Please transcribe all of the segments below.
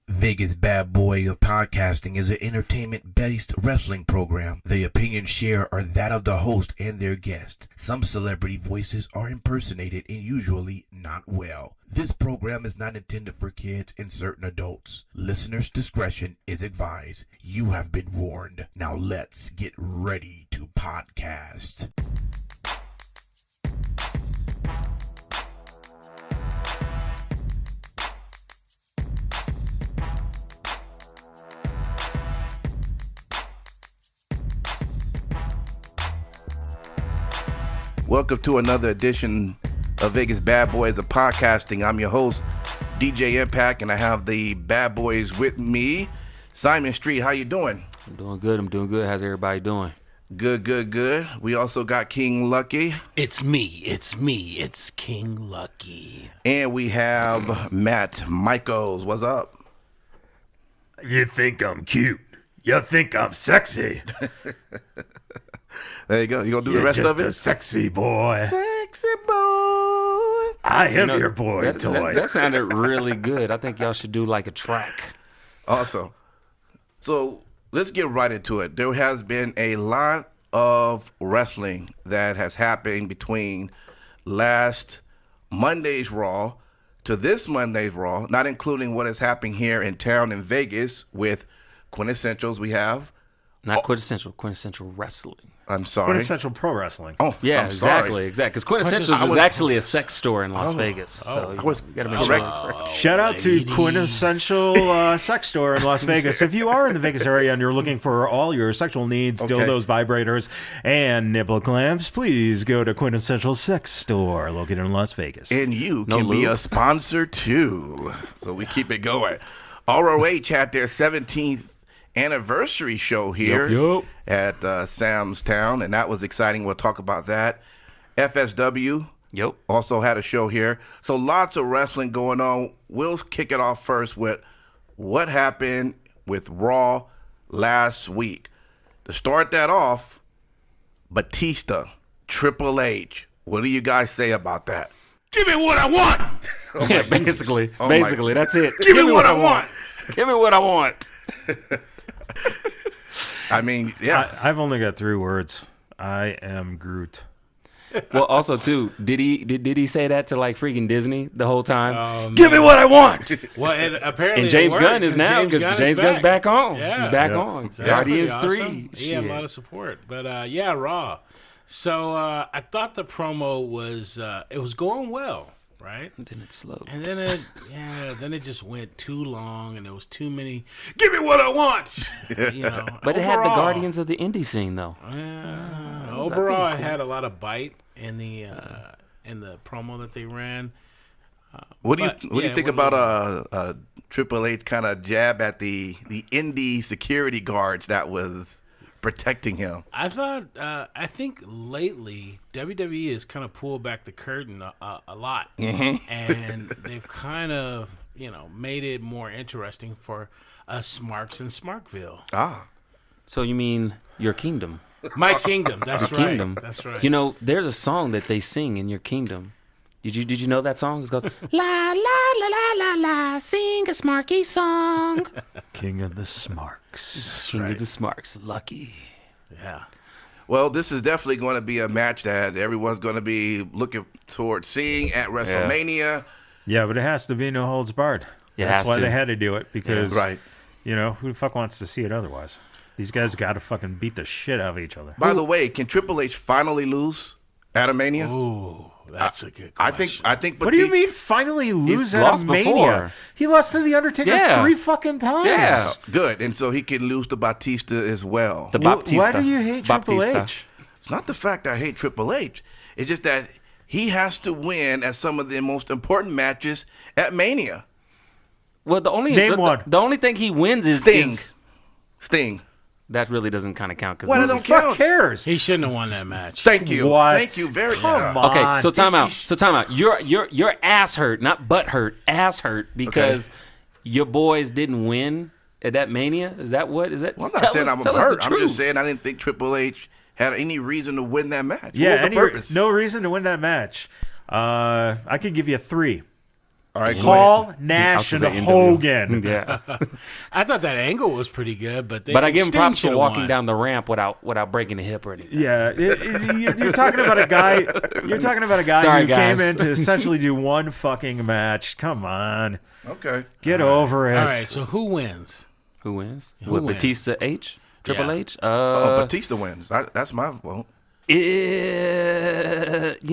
Vegas Bad Boy of Podcasting is an entertainment-based wrestling program. The opinions shared are that of the host and their guest. Some celebrity voices are impersonated and usually not well. This program is not intended for kids and certain adults. Listeners' discretion is advised. You have been warned. Now let's get ready to podcast. Welcome to another edition of Vegas Bad Boys of Podcasting. I'm your host, DJ Impact, and I have the Bad Boys with me. Simon Street, how you doing? I'm doing good. How's everybody doing? Good. We also got King Lucky. It's me, it's King Lucky. And we have Matt Michaels. What's up? You think I'm cute. You think I'm sexy. There you go. You gonna do the rest of it? A sexy boy. Sexy boy. I am your boy toy. That sounded really good. I think y'all should do like a track. Awesome. So let's get right into it. There has been a lot of wrestling that has happened between last Monday's Raw to this Monday's Raw, not including what is happening here in town in Vegas with Quintessentials. We have Not quintessential wrestling. I'm sorry. Quintessential pro wrestling. Oh, Yeah, I'm sorry. exactly. Because Quintessentials is actually a sex store in Las Vegas. So you got to make sure. Correct. Shout out to Quintessential Sex Store in Las Vegas. If you are in the Vegas area and you're looking for all your sexual needs, dildos, vibrators, and nipple clamps, please go to Quintessential Sex Store located in Las Vegas. And you can be a sponsor too. So we keep it going. ROH had their 17th anniversary show here at Sam's Town, and that was exciting. We'll talk about that. FSW also had a show here. So lots of wrestling going on. We'll kick it off first with what happened with Raw last week. To start that off, Batista, Triple H. What do you guys say about that? Give me what I want! Yeah, basically, that's it. Give me what I want! Give me what I want. I mean, yeah. I've only got 3 words. I am Groot. Well, also too, did he say that to like freaking Disney the whole time? Give me what I want! Well, and apparently And James Gunn is now because James Gunn's back on. Yeah. He's back on. So that's Guardians pretty 3. awesome. He had a lot of support, but Raw. So I thought the promo was it was going well, right? And then it slowed. And then it just went too long, and there was too many. Give me what I want. But it had the Guardians of the indie scene though. Overall, it had a lot of bite in the promo that they ran. What do you think about a Triple H kind of jab at the indie security guards that was protecting him? I think lately WWE has kind of pulled back the curtain a lot, and they've kind of made it more interesting for us Smarks in Smarkville. So you mean your kingdom? My kingdom. That's right. Kingdom. That's right. You know, there's a song that they sing in your kingdom. Did you know that song? It goes la la la la la la, sing a Smarky song. King of the Smarks. King of the Smarks, Lucky. Yeah. Well, this is definitely going to be a match that everyone's going to be looking towards seeing at WrestleMania. Yeah, but it has to be no holds barred. That's why they had to do it because, who the fuck wants to see it otherwise? These guys got to fucking beat the shit out of each other. By the way, can Triple H finally lose at Mania? Ooh, that's a good question. I think. What do you mean finally lose at lost Mania? before. He lost to the Undertaker 3 fucking times. Yeah. Good, and so he can lose to Batista as well. Why do you hate Triple H? It's not the fact I hate Triple H. It's just that he has to win at some of the most important matches at Mania. Well, the only thing he wins is Sting. That really doesn't kind of count because Well, Who the fuck cares? He shouldn't have won that match. Thank you. What? Thank you very much. Come on. Okay, so time out. Your ass hurt, not butt hurt. Ass hurt because your boys didn't win at that Mania. Is that what? Is that? Well, I'm not saying I'm hurt. I'm just saying I didn't think Triple H had any reason to win that match. Yeah, what was the purpose? No reason to win that match. I could give you 3. All right, Hall, Nash, and Hogan. Yeah. I thought that angle was pretty good, but I give him props for should've walking won. down the ramp without breaking a hip or anything. Yeah, you're talking about a guy. You're talking about a guy Sorry, who guys. came in to essentially do one fucking match. Come on, Okay. get over it. All right, so who wins? Who wins? Who With wins? Batista H? Triple Yeah. H? Batista wins. That's my vote. You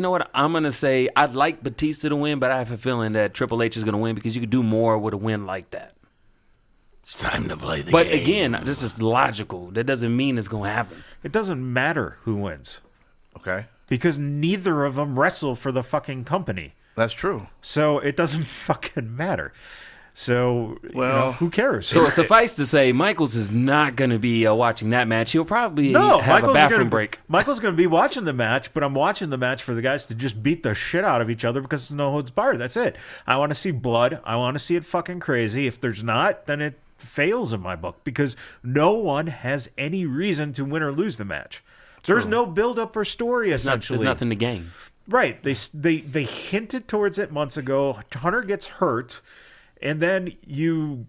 know what? I'm going to say I'd like Batista to win, but I have a feeling that Triple H is going to win because you could do more with a win like that. It's time to play the But game. again, this is logical. That doesn't mean it's going to happen. It doesn't matter who wins Okay. because neither of them wrestle for the fucking company. That's true. So it doesn't fucking matter. So, Well, who cares? So suffice to say, Michaels is not going to be watching that match. He'll probably no, have a bathroom break. Michael's going to be watching the match, but I'm watching the match for the guys to just beat the shit out of each other because there's no holds barred. That's it. I want to see blood. I want to see it fucking crazy. If there's not, then it fails in my book because no one has any reason to win or lose the match. There's no build-up or story, essentially. There's nothing to gain. Right. They hinted towards it months ago. Hunter gets hurt, and then you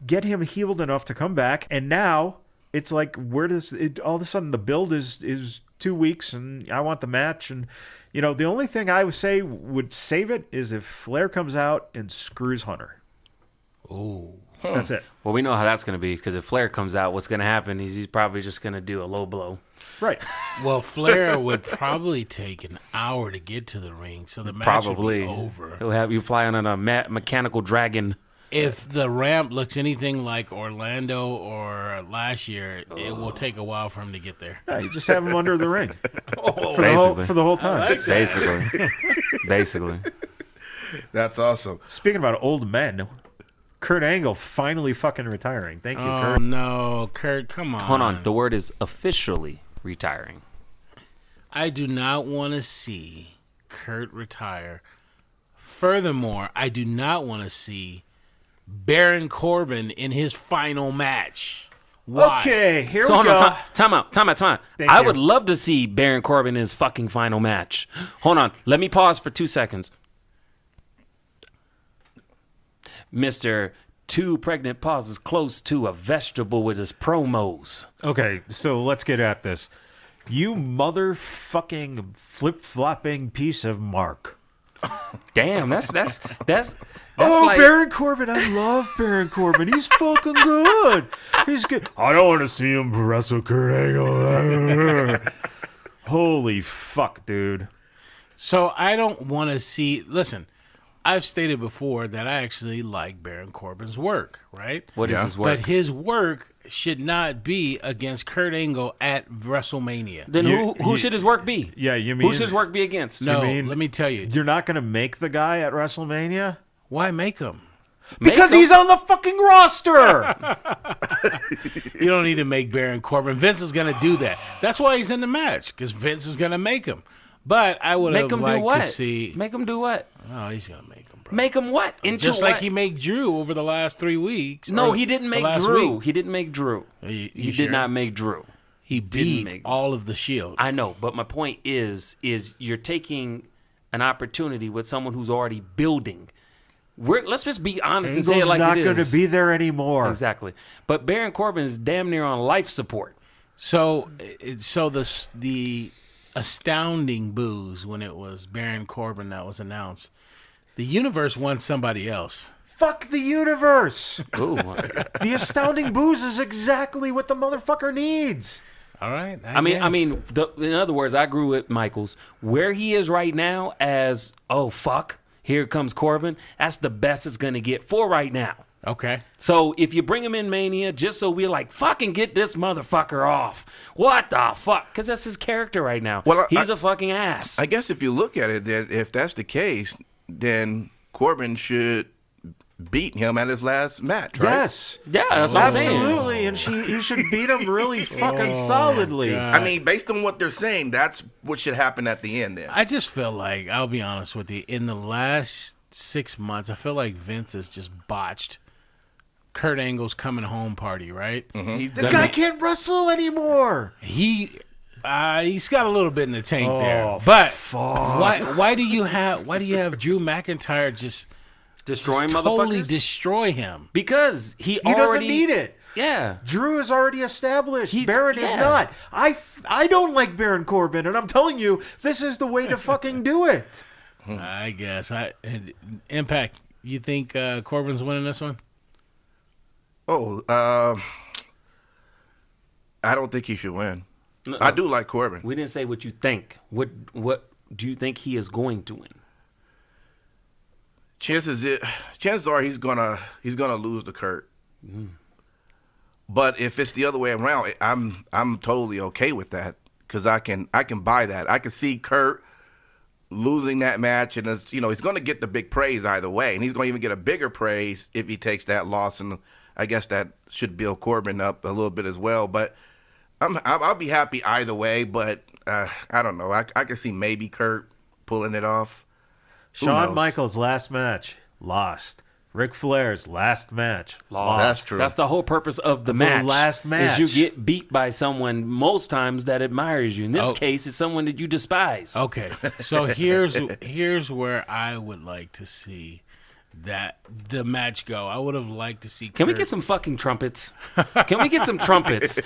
get him healed enough to come back, and now it's like, where does it? All of a sudden, the build is 2 weeks, and I want the match. And the only thing I would say would save it is if Flair comes out and screws Hunter. Ooh. That's it. Well, we know how that's going to be because if Flair comes out, what's going to happen is he's probably just going to do a low blow. Right. Well, Flair would probably take an hour to get to the ring, so the match Probably. would be over. He'll have you flying on a mechanical dragon. If the ramp looks anything like Orlando or last year, it will take a while for him to get there. Yeah, you just have him under the ring Basically. for the whole time. Basically. That's awesome. Speaking about old men, Kurt Angle finally fucking retiring. Thank you, Oh, Kurt. no, Kurt, come on. Hold on. The word is officially retiring. I do not want to see Kurt retire. Furthermore, I do not want to see Baron Corbin in his final match. Why? Okay, here So we hold go. on. Time out. Thank I you. would love to see Baron Corbin in his fucking final match. Hold on. Let me pause for 2 seconds. Mr. Two pregnant pauses close to a vegetable with his promos. Okay, so let's get at this. You motherfucking flip-flopping piece of Mark. Damn, that's Oh, like Baron Corbin. I love Baron Corbin. He's fucking good. He's good. I don't want to see him wrestle Kurt Angle. Holy fuck, dude. So I don't want to see. Listen, I've stated before that I actually like Baron Corbin's work, right? what is Yeah. his work? But his work should not be against Kurt Angle at WrestleMania. Then You- who should his work be? Yeah, you mean Who should his work be against? No, mean- let me tell you. you're not going to make the guy at WrestleMania? Why make him? Because him. he's on the fucking roster. You don't need to make Baron Corbin. Vince is going to do that. That's why he's in the match, because Vince is going to make him. But I would Make have him do liked what? to see. Make him do what? Oh, he's going to make him, bro. Make him what? Into Just what? like he made Drew over the last 3 weeks. No, or he didn't the make last Drew. week. He didn't make Drew. You He sure? did not make Drew. He beat make- all of the Shield. I know, but my point is you're taking an opportunity with someone who's already building. Let's just be honest and say it Angle's like not it is. going to be there anymore. Exactly. But Baron Corbin is damn near on life support. So the astounding booze when it was Baron Corbin that was announced. The universe wants somebody else. Fuck the universe. Ooh. The astounding booze is exactly what the motherfucker needs. All right. I mean, in other words, I agree with Michaels. Where he is right now as, oh, fuck, here comes Corbin, that's the best it's going to get for right now. Okay. So if you bring him in Mania just so we're like, fucking get this motherfucker off. What the fuck? Because that's his character right now. Well, he's a fucking ass. I guess if you look at it, that if that's the case, then Corbin should beat him at his last match, right? Yes. yeah, that's what I'm saying. Absolutely. And he should beat him really fucking solidly. God. I mean, based on what they're saying, that's what should happen at the end then. I just feel like, I'll be honest with you, in the last 6 months, I feel like Vince has just botched Kurt Angle's coming home party, right? He's The done guy it. can't wrestle anymore. He's got a little bit in the tank there. Oh, But fuck. why do you have Drew McIntyre just Destroy him, totally motherfuckers? destroy him. Because he He already... doesn't need it. Yeah. Drew is already established. He's- Baron is yeah. not. I don't like Baron Corbin, and I'm telling you, this is the way to fucking do it. I guess. Impact, you think Corbin's winning this one? Oh, I don't think he should win. No, I do like Corbin. We didn't say what you think. What do you think he is going to win? Chances are he's gonna lose to Kurt. But if it's the other way around, I'm totally okay with that because I can buy that. I can see Kurt losing that match, and he's going to get the big praise either way, and he's going to even get a bigger praise if he takes that loss, and I guess that should build Corbin up a little bit as well. But I'll be happy either way. But I don't know. I can see maybe Kurt pulling it off. Who Shawn knows? Michaels' last match, lost. Ric Flair's last match, lost. That's true. That's the whole purpose of the match. last match. Is you get beat by someone most times that admires you. In this case, it's someone that you despise. Okay, so here's where I would like to see that the match go. I would have liked to see. Can we get some fucking trumpets? Can we get some trumpets?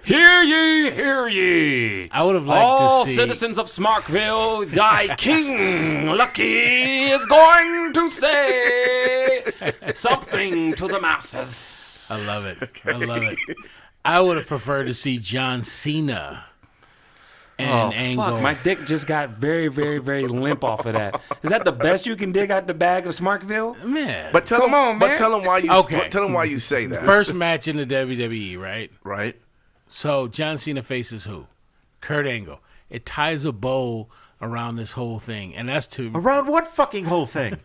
Hear ye, hear ye! I would have liked all to see citizens of Smarkville, thy King Lucky is going to say something to the masses. I love it. I would have preferred to see John Cena and Angle. Fuck, my dick just got very, very, very limp off of that. Is that the best you can dig out the bag of Smarkville? Man, But tell Come him, on, man. But tell him why you. Okay. Tell him why you say that. first match in the WWE, right? Right. So John Cena faces who? Kurt Angle. It ties a bow around this whole thing, and that's to Around what fucking whole thing?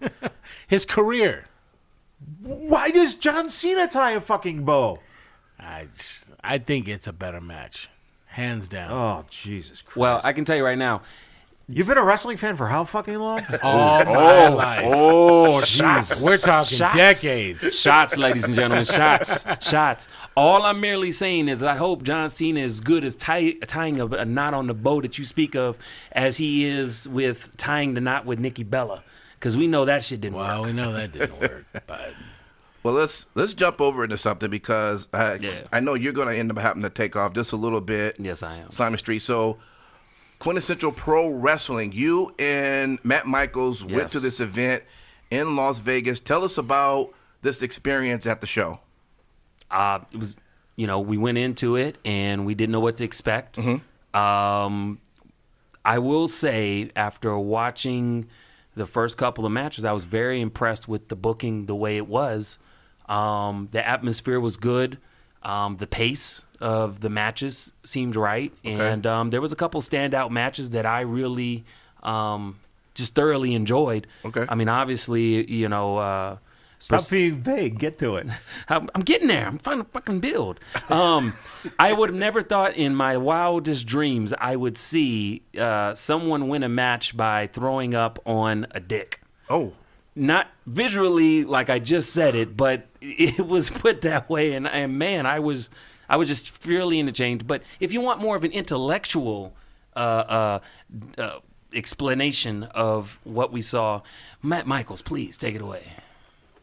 his career. Why does John Cena tie a fucking bow? I think it's a better match, hands down. Oh, Jesus Christ. Well, I can tell you right now. You've been a wrestling fan for how fucking long? All my life. Oh, shots. We're talking Shots. decades. Shots, ladies and gentlemen. Shots. All I'm merely saying is I hope John Cena is good as tying a knot on the bow that you speak of as he is with tying the knot with Nikki Bella. Because we know that shit didn't Well, work. we know that didn't work, but Well, let's jump over into something because I know you're going to end up having to take off just a little bit. Yes, I am. Simon Street. So, Quintessential Pro Wrestling. You and Matt Michaels went to this event in Las Vegas. Tell us about this experience at the show. It was, we went into it and we didn't know what to expect. I will say, after watching the first couple of matches, I was very impressed with the booking, the way it was. The atmosphere was good. The pace of the matches seemed right. And there was a couple standout matches that I really just thoroughly enjoyed. Okay. I mean, obviously, Stop being vague. Get to it. I'm getting there. I'm trying to fucking build. I would have never thought in my wildest dreams I would see someone win a match by throwing up on a dick. Oh. Not visually like I just said it, but it was put that way. And man, I was just fairly interchanged. But if you want more of an intellectual explanation of what we saw, Matt Michaels, please take it away.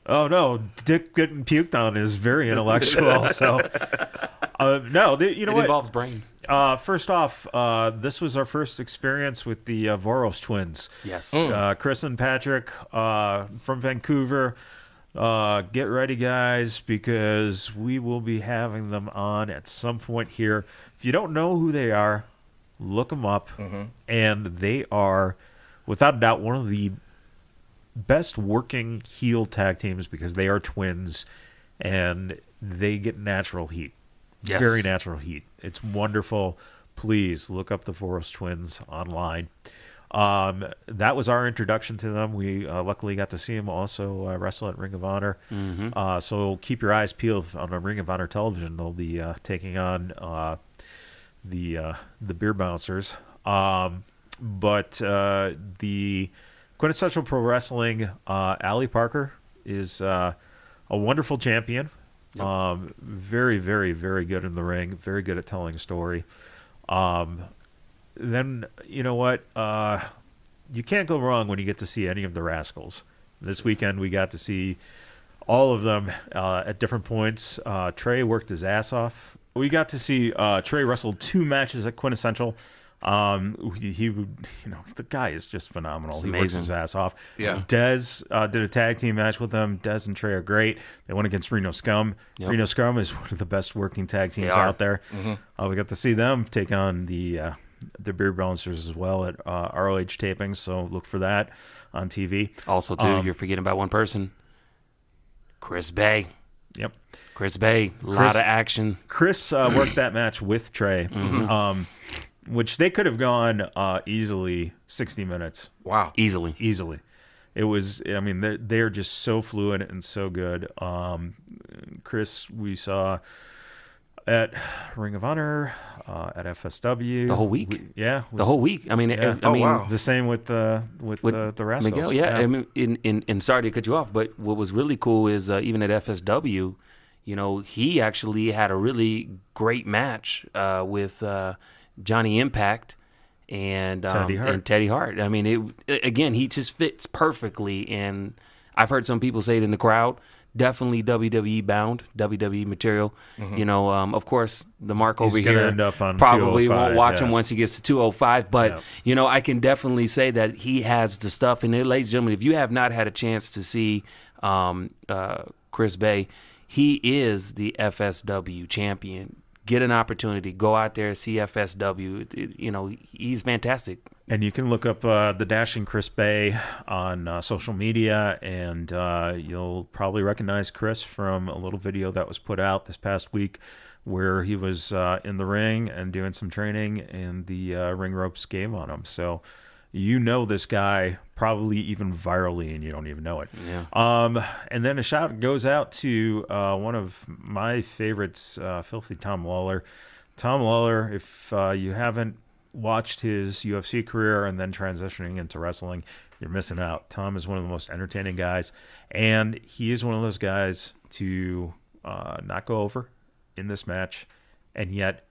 Oh, no. Dick getting puked on is very intellectual. So, no, you know It what? involves brain. First off, this was our first experience with the Voros twins. Yes. Chris and Patrick from Vancouver. Get ready, guys, because we will be having them on at some point here. If you don't know who they are, look them up. And they are, without a doubt, one of the best working heel tag teams because they are twins and they get natural heat. Yes. Very natural heat. It's wonderful. Please look up the Forest Twins online. That was our introduction to them. We luckily got to see them also wrestle at Ring of Honor. So keep your eyes peeled on the Ring of Honor television. They'll be taking on the Beer Bouncers. But the Quintessential Pro Wrestling, Ali Parker is a wonderful champion. Yep. Very, very, very good in the ring. Very good at telling a story. Then, you know what? You can't go wrong when you get to see any of the Rascals. This weekend we got to see all of them at different points. Trey worked his ass off. We got to see Trey wrestle 2 matches at Quintessential. He would, the guy is just phenomenal. He works his ass off. Yeah. Dez did a tag team match with him. Dez and Trey are great. They went against Reno Scum. Yep. Reno Scum is one of the best working tag teams out there. Mm-hmm. We got to see them take on the Beard Balancers as well at ROH tapings, so look for that on TV. Also, too, you're forgetting about one person, Chris Bay. Yep. Chris Bay, a lot of action. Chris worked that match with Trey, which they could have gone easily 60 minutes. Wow. Easily. It was, they're just so fluid and so good. Chris, we saw at Ring of Honor, at FSW. The whole week. The whole week. Wow. The same with the Rascals. Miguel, yeah. I mean, in sorry to cut you off, but what was really cool is even at FSW, he actually had a really great match with Johnny Impact and Teddy Hart. I mean, again, he just fits perfectly. And I've heard some people say it in the crowd. Definitely WWE bound, WWE material. Mm-hmm. Of course, the Mark over here end up on probably won't watch him once he gets to 205. But, I can definitely say that he has the stuff. And ladies and gentlemen, if you have not had a chance to see Chris Bay, he is the FSW champion. Get an opportunity. Go out there, see FSW. He's fantastic. And you can look up the Dashing Chris Bay on social media, and you'll probably recognize Chris from a little video that was put out this past week where he was in the ring and doing some training, and the ring ropes gave on him. So this guy probably even virally, and you don't even know it. Yeah. And then a shout goes out to one of my favorites, Filthy Tom Lawler. Tom Lawler, if you haven't watched his UFC career and then transitioning into wrestling, you're missing out. Tom is one of the most entertaining guys, and he is one of those guys to not go over in this match, and yet,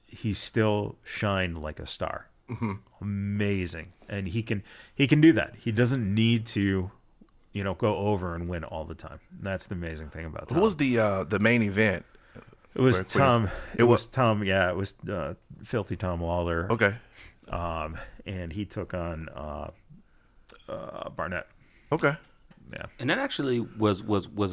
he still shined like a star. Mm-hmm. Amazing. And he can do that. He doesn't need to go over and win all the time. That's the amazing thing about Tom. Who was the main event? It was Tom. It was Tom. Yeah, it was Filthy Tom Lawler. Okay. And he took on Barnett. Okay. Yeah. And that actually was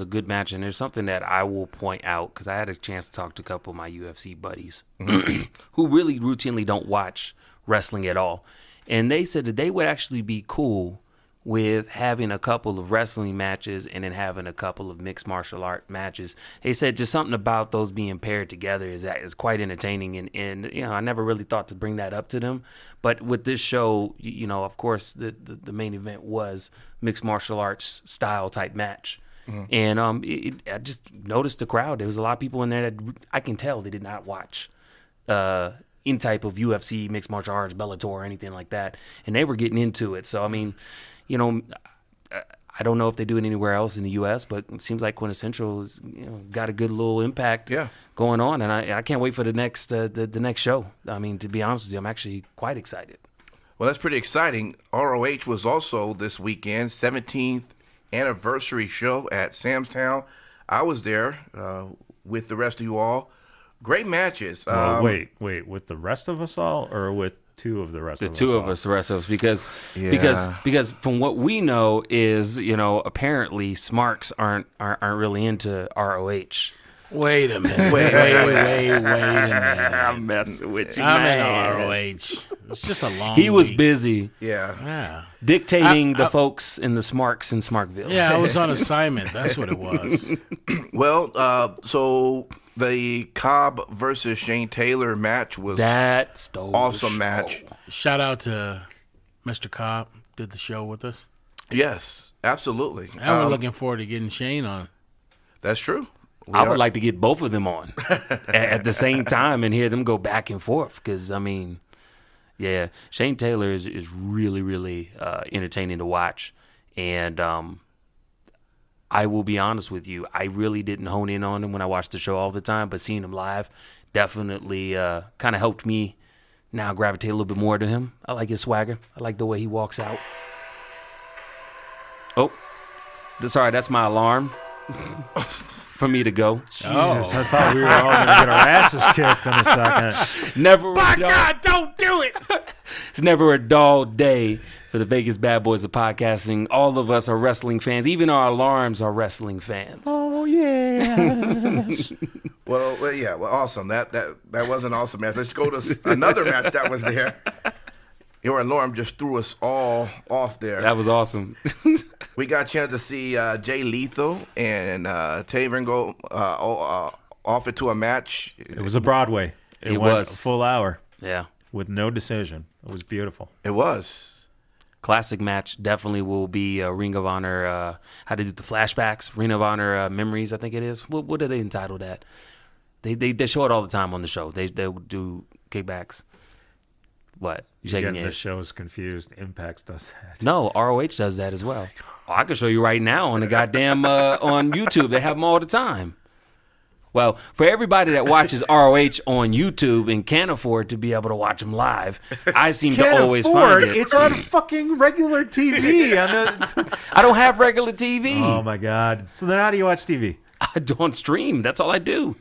a good match. And there's something that I will point out, because I had a chance to talk to a couple of my UFC buddies who really routinely don't watch wrestling at all. And they said that they would actually be cool with having a couple of wrestling matches and then having a couple of mixed martial art matches. They said just something about those being paired together is quite entertaining. And I never really thought to bring that up to them. But with this show, of course, the main event was mixed martial arts style type match. Mm-hmm. And I just noticed the crowd. There was a lot of people in there that I can tell they did not watch any type of UFC, mixed martial arts, Bellator, or anything like that. And they were getting into it. So, I don't know if they do it anywhere else in the U.S., but it seems like Quintessential has got a good little impact going on. And I can't wait for the next next show. To be honest with you, I'm actually quite excited. Well, that's pretty exciting. ROH was also this weekend, 17th anniversary show at Sam's Town. I was there with the rest of you all. Great matches. Wait, with the rest of us all, or with two of the rest of us? The rest of us, because from what we know is, apparently Smarks aren't really into ROH. Wait a minute. Wait a minute. I'm messing with you, I'm in ROH. It's just a long He was week. busy. Yeah. Dictating the folks in the Smarks in Smarkville. Yeah, I was on assignment. That's what it was. Well, so the Cobb versus Shane Taylor match was awesome match. Shout out to Mr. Cobb, did the show with us. Yes, absolutely. And we're looking forward to getting Shane on. That's true. I would like to get both of them on at the same time and hear them go back and forth, because, Shane Taylor is really, really entertaining to watch. And I will be honest with you, I really didn't hone in on him when I watched the show all the time, but seeing him live definitely kind of helped me now gravitate a little bit more to him. I like his swagger. I like the way he walks out. Oh, sorry, that's my alarm for me to go. Jesus, I thought we were all going to get our asses kicked in a second. Never. My God, don't do it. It's never a dull day for the Vegas Bad Boys of podcasting. All of us are wrestling fans. Even our alarms are wrestling fans. Oh, yeah. Well, yeah, well, awesome. That was an awesome match. Let's go to another match that was there. Your alarm just threw us all off there. That was awesome. We got a chance to see Jay Lethal and Taven go off it to a match. It was a Broadway. It went a full hour. Yeah. With no decision. It was beautiful. It was. Classic match. Definitely will be Ring of Honor. How to do the flashbacks. Ring of Honor memories, I think it is. What are they entitled at? They show it all the time on the show. They do kickbacks. What? You shaking your head? The show's confused. Impact does that. No, ROH does that as well. Oh, I can show you right now on the goddamn on YouTube. They have them all the time. Well, for everybody that watches ROH on YouTube and can't afford to be able to watch them live, I seem to always find it. It's on fucking regular TV. I don't have regular TV. Oh my God! So then, how do you watch TV? I don't stream. That's all I do.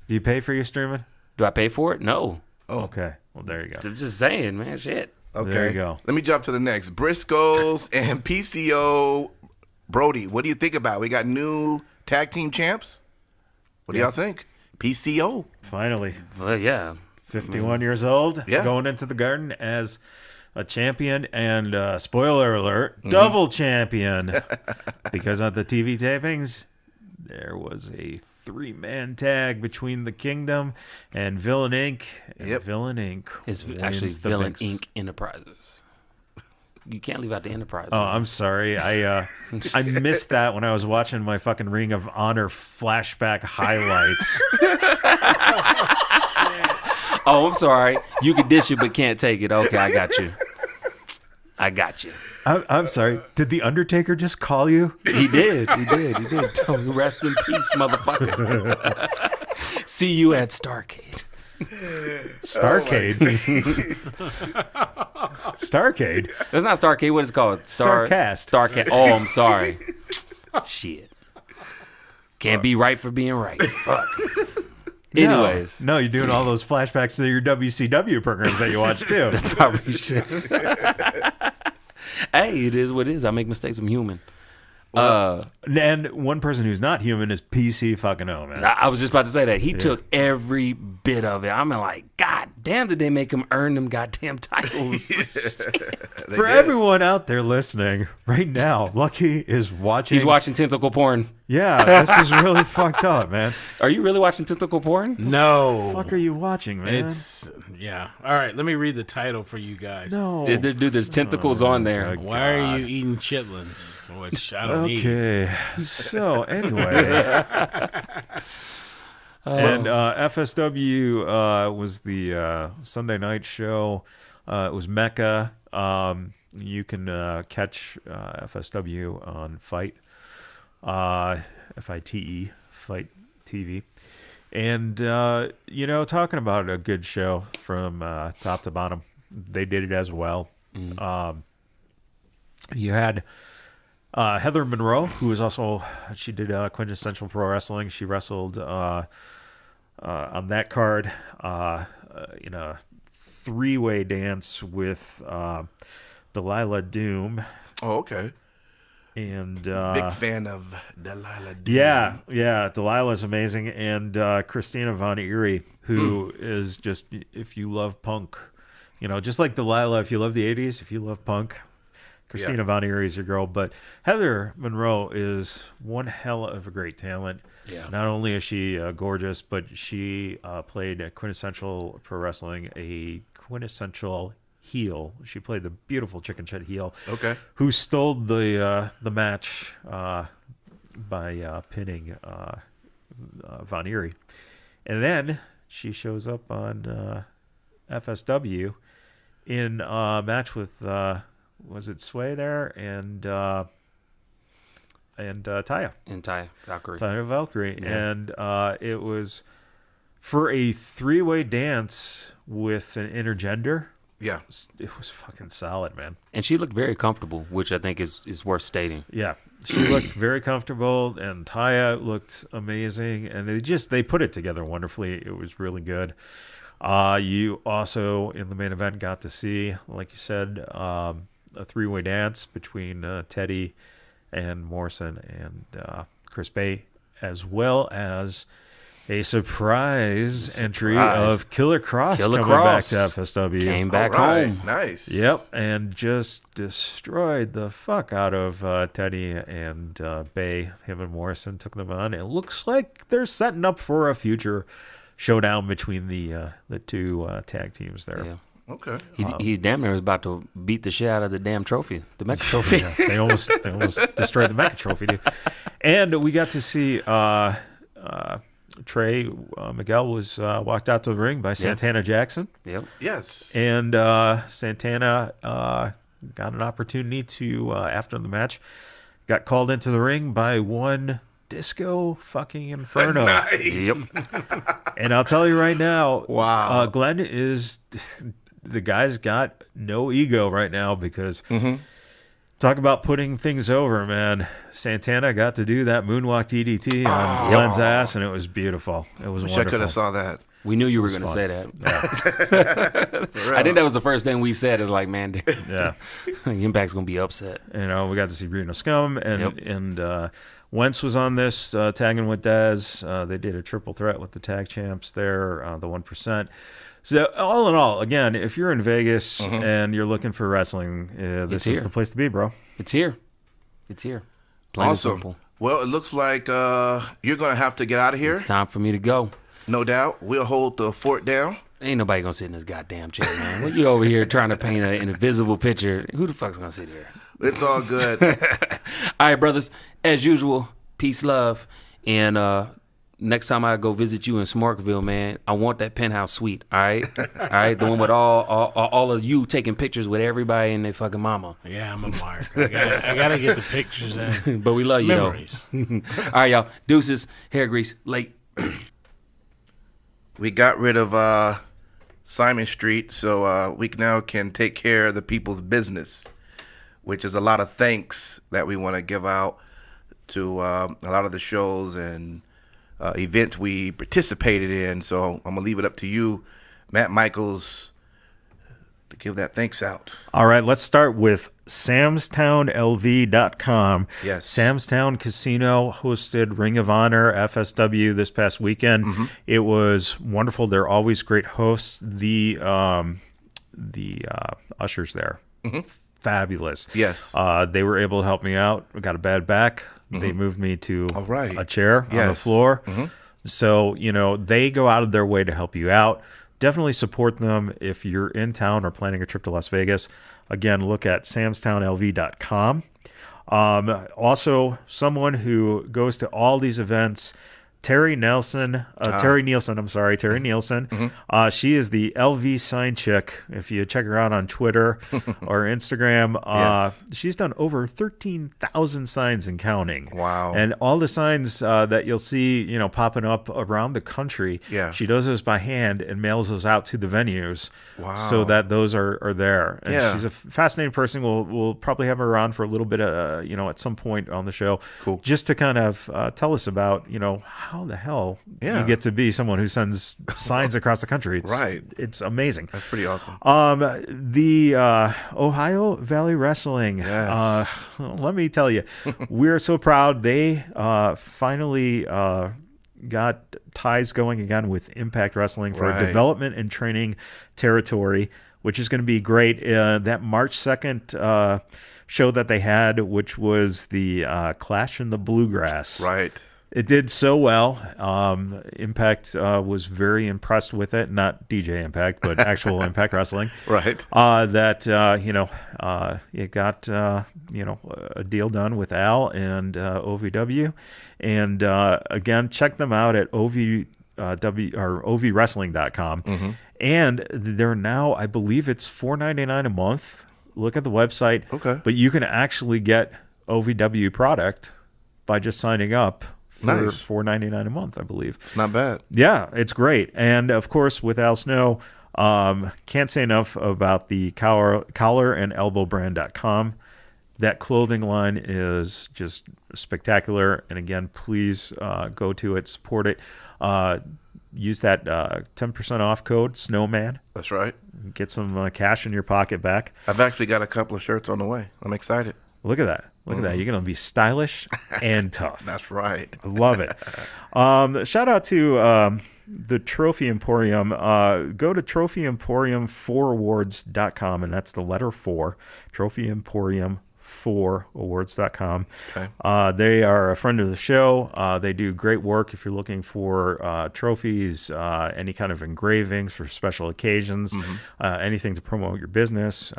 Do you pay for your streaming? Do I pay for it? No. Oh, okay. Well, there you go. I'm just saying, man. Shit. Okay. There you go. Let me jump to the next. Briscoes and PCO. Brody, what do you think about it? We got new tag team champs. What do y'all think? PCO. Finally. Well, yeah. 51 years old. Yeah. Going into the Garden as a champion and, spoiler alert, double champion. Because on the TV tapings, there was a 3-man tag between the Kingdom and Villain Inc. And Villain Inc. It's actually Villain Inc. Enterprises. You can't leave out the Enterprise. Oh, I'm sorry. I missed that when I was watching my fucking Ring of Honor flashback highlights. Oh, I'm sorry. You can dish it but can't take it. Okay, I got you. I'm sorry. Did the Undertaker just call you? He did. Tell me, rest in peace, motherfucker. See you at Starrcade. Starrcade? Starrcade? That's not Starrcade. What is it called? Starrcast. Starrcast. Oh, I'm sorry. Shit. Can't be right for being right. Fuck. Anyways. No, you're doing all those flashbacks to your WCW programs that you watch, too. Probably should. Hey, it is what it is. I make mistakes. I'm human. And one person who's not human is PC fucking O, man. I was just about to say that. He took every bit of it. I'm like, God damn, did they make him earn them goddamn titles? For everyone out there listening, right now, Lucky is watching. He's watching tentacle porn. Yeah, this is really fucked up, man. Are you really watching tentacle porn? No. What the fuck are you watching, man? Yeah. All right, let me read the title for you guys. No. Dude, there's tentacles on there. Why are you eating chitlins? Which I don't need. Okay. So, anyway. And FSW was the Sunday night show. It was Mecca. You can catch FSW on FITE. FITE, FITE TV. And, talking about a good show from top to bottom. They did it as well. You had Heather Monroe, who was also, she did Quintessential Pro Wrestling. She wrestled on that card in a 3-way dance with Delilah Doom. Oh, okay. And big fan of Delilah Doom. Yeah, Delilah's amazing. And Christina Von Eerie, who is just, if you love punk, just like Delilah, if you love the 80s, if you love punk, Christina Von Eerie is your girl. But Heather Monroe is one hell of a great talent. Yeah. Not only is she gorgeous, but she played at Quintessential Pro Wrestling, a quintessential heel. She played the beautiful chicken shit heel. Okay. Who stole the match by pinning Von Eerie. And then she shows up on FSW in a match with was it Sway there and Taya. And Taya Valkyrie. Taya Valkyrie. Yeah. And it was for a 3-way dance with an intergender. Yeah. It was fucking solid, man. And she looked very comfortable, which I think is worth stating. Yeah, she looked very comfortable, and Taya looked amazing, and they put it together wonderfully. It was really good. You also, in the main event, got to see, like you said, a three-way dance between Teddy and Morrison and Chris Bay, as well as a surprise entry of Killer Cross coming back to FSW. Came back home. Nice. Yep, and just destroyed the fuck out of Teddy and Bay. Him and Morrison took them on. It looks like they're setting up for a future showdown between the two tag teams there. Yeah. Okay. He damn near was about to beat the shit out of the damn trophy, the Mecha trophy. Yeah, they almost destroyed the Mecha trophy, dude. And we got to see Trey Miguel was walked out to the ring by Santana Jackson. Yep. Yes. And Santana got an opportunity to, after the match, got called into the ring by one Disco fucking Inferno. Nice. Yep. And I'll tell you right now, Wow. Glenn is the guy's got no ego right now because talk about putting things over, man. Santana got to do that moonwalk DDT on Glenn's ass, and it was beautiful. It was wonderful. I could have saw that. We knew you were going to say that. Yeah. I think that was the first thing we said. Is like, man, Yeah. Impact's going to be upset. You know, we got to see Bruno Scum, and Wentz was on this, tagging with Dez. They did a triple threat with the tag champs there, the 1%. So all in all, again, if you're in Vegas and you're looking for wrestling, this is the place to be, bro. It's here. It's here. Plain and Awesome. simple. Well, it looks like you're going to have to get out of here. It's time for me to go. No doubt. We'll hold the fort down. Ain't nobody gonna sit in this goddamn chair, man. What you over here trying to paint an invisible picture? Who the fuck's gonna sit here? It's all good. All right, brothers. As usual, peace, love, and next time I go visit you in Smartville, man, I want that penthouse suite. All right, all right, the one with all of you taking pictures with everybody and their fucking mama. Yeah, I'm a mark. I gotta get the pictures in. But we love you, Memories. though. All right, y'all. Deuces, hair grease, late. We got rid of Simon Street, so we now can take care of the people's business, which is a lot of thanks that we want to give out to a lot of the shows and events we participated in. So I'm going to leave it up to you, Matt Michaels, to give that thanks out. All right, let's start with SamstownLV.com. Yes. Samstown Casino hosted Ring of Honor FSW this past weekend. It was wonderful. They're always great hosts. The ushers there, fabulous. Yes. They were able to help me out. I got a bad back. They moved me to a chair on the floor. So, you know, they go out of their way to help you out. Definitely support them if you're in town or planning a trip to Las Vegas. Again, look at samstownlv.com. Also, someone who goes to all these events, Terry Nielsen. She is the LV sign chick. If you check her out on Twitter or Instagram, she's done over 13,000 signs and counting. Wow. And all the signs that you'll see, you know, popping up around the country, she does those by hand and mails those out to the venues. Wow. So that those are there. And she's a fascinating person. We'll probably have her on for a little bit, you know, at some point on the show. Cool. Just to kind of tell us about, you know, how the hell you get to be someone who sends signs across the country. It's amazing. That's pretty awesome. The Ohio Valley Wrestling. Yes. Let me tell you, we're so proud. They finally got ties going again with Impact Wrestling for a development and training territory, which is going to be great. That March 2nd show that they had, which was the Clash in the Bluegrass. Right. It did so well. Impact was very impressed with it. Not DJ Impact, but actual Impact Wrestling. Right. It got, a deal done with Al and OVW. And again, check them out at ovwrestling.com. And they're now, I believe it's $4.99 a month. Look at the website. Okay. But you can actually get OVW product by just signing up for $4.99 a month, I believe. Not bad. Yeah, it's great. And of course, with Al Snow, Can't say enough about the collarandelbowbrand.com. That clothing line is just spectacular. And again, please go to it, support it. Use that 10% off code, Snowman. That's right. Get some cash in your pocket back. I've actually got a couple of shirts on the way. I'm excited. Look at that. Look at that. You're going to be stylish and tough. That's right. I love it. Shout out to the Trophy Emporium. Go to trophyemporium4awards.com, and that's the letter 4, trophyemporium4awards.com. Okay. They are a friend of the show. They do great work if you're looking for trophies, any kind of engravings for special occasions, anything to promote your business.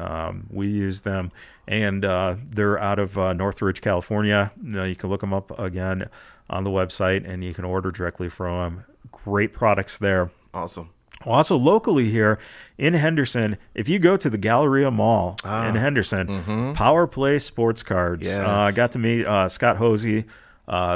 We use them, and they're out of Northridge, California. You can look them up again on the website, and you can order directly from them. Great products there. Awesome. Also, locally here in Henderson, if you go to the Galleria Mall in Henderson, Power Play Sports Cards. Yes. I got to meet Scott Hosey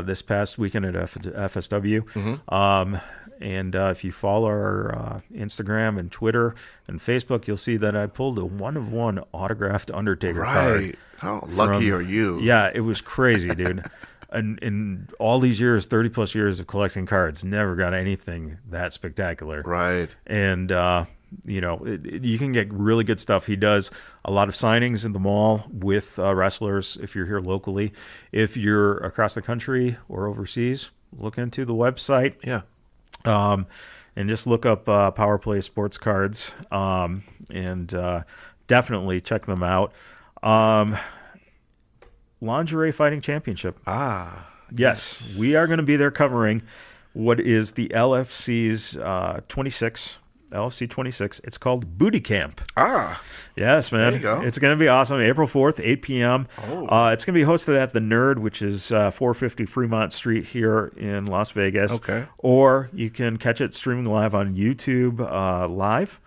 this past weekend at FSW. And if you follow our Instagram and Twitter and Facebook, you'll see that I pulled a 1-of-1 autographed Undertaker card. Right. How lucky are you? Yeah, it was crazy, dude. And in all these years, 30-plus years of collecting cards, never got anything that spectacular. Right. And, you can get really good stuff. He does a lot of signings in the mall with wrestlers if you're here locally. If you're across the country or overseas, look into the website. Yeah. And just look up Power Play Sports Cards and definitely check them out. Lingerie Fighting Championship. Yes, we are going to be there covering what is the LFC's 26. LFC 26. It's called Booty Camp. Yes, man. There you go. It's going to be awesome. April 4th, 8 p.m. It's going to be hosted at The Nerd, which is 450 Fremont Street here in Las Vegas. Okay. Or you can catch it streaming live on YouTube live,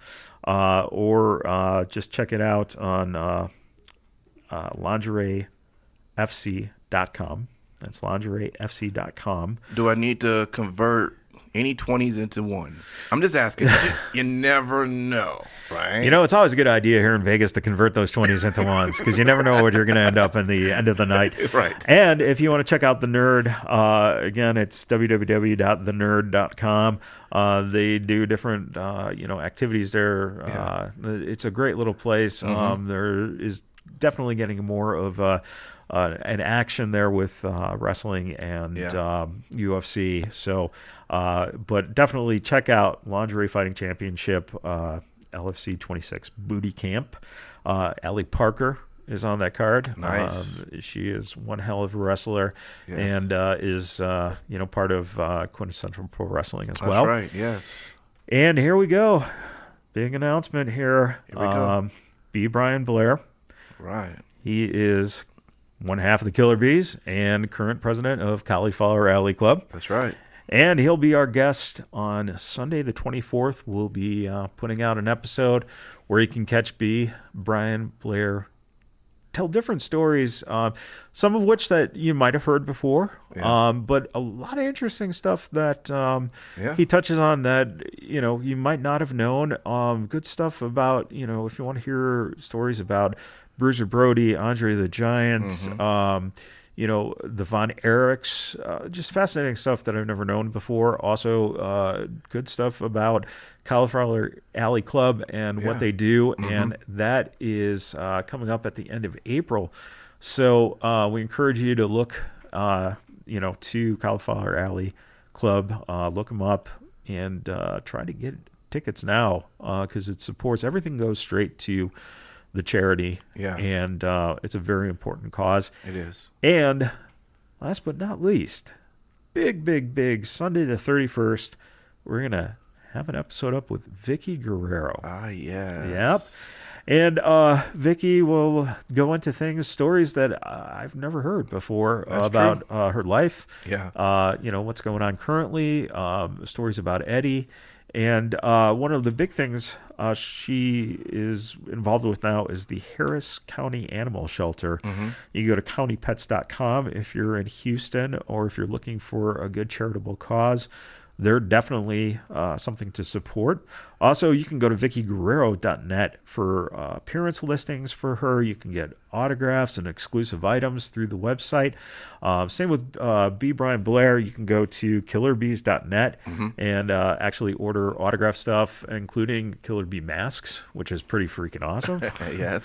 or just check it out on lingeриefc.com. That's lingeриefc.com. Do I need to convert any 20s into ones? I'm just asking. You never know, right? It's always a good idea here in Vegas to convert those 20s into ones, because you never know what you're going to end up in the end of the night. Right. And if you want to check out The Nerd, again, it's www.thenerd.com. They do different, activities there. Yeah. It's a great little place. There is definitely getting more of an action there with wrestling and UFC. So, but definitely check out Lingerie Fighting Championship, LFC 26 Booty Camp. Allie Parker is on that card. Nice. She is one hell of a wrestler, and is part of Quintessential Pro Wrestling as well. That's right. Yes. And here we go. Big announcement here. Here we go. B. Brian Blair. Right. He is one half of the Killer Bees and current president of Cauliflower Alley Club. That's right. And he'll be our guest on Sunday the 24th. We'll be putting out an episode where you can catch B. Brian Blair tell different stories, some of which that you might have heard before, but a lot of interesting stuff that he touches on that, you might not have known. Good stuff about, if you want to hear stories about Bruiser Brody, Andre the Giant, the Von Erichs, just fascinating stuff that I've never known before. Also, good stuff about Cauliflower Alley Club and what they do, and that is coming up at the end of April. So we encourage you to look, to Cauliflower Alley Club, look them up, and try to get tickets now, because it supports, everything goes straight to the charity, and it's a very important cause. It is. And last but not least, big Sunday the 31st, we're gonna have an episode up with Vicky Guerrero. Yes. Yep. And Vicky will go into stories that I've never heard before. That's about her life. Yeah. What's going on currently. Stories about Eddie. And one of the big things she is involved with now is the Harris County Animal Shelter. You go to countypets.com if you're in Houston, or if you're looking for a good charitable cause. they're definitely something to support. Also, you can go to VickyGuerrero.net for appearance listings for her. You can get autographs and exclusive items through the website. Same with B. Brian Blair. You can go to KillerBees.net and actually order autograph stuff, including Killer Bee masks, which is pretty freaking awesome. Yes.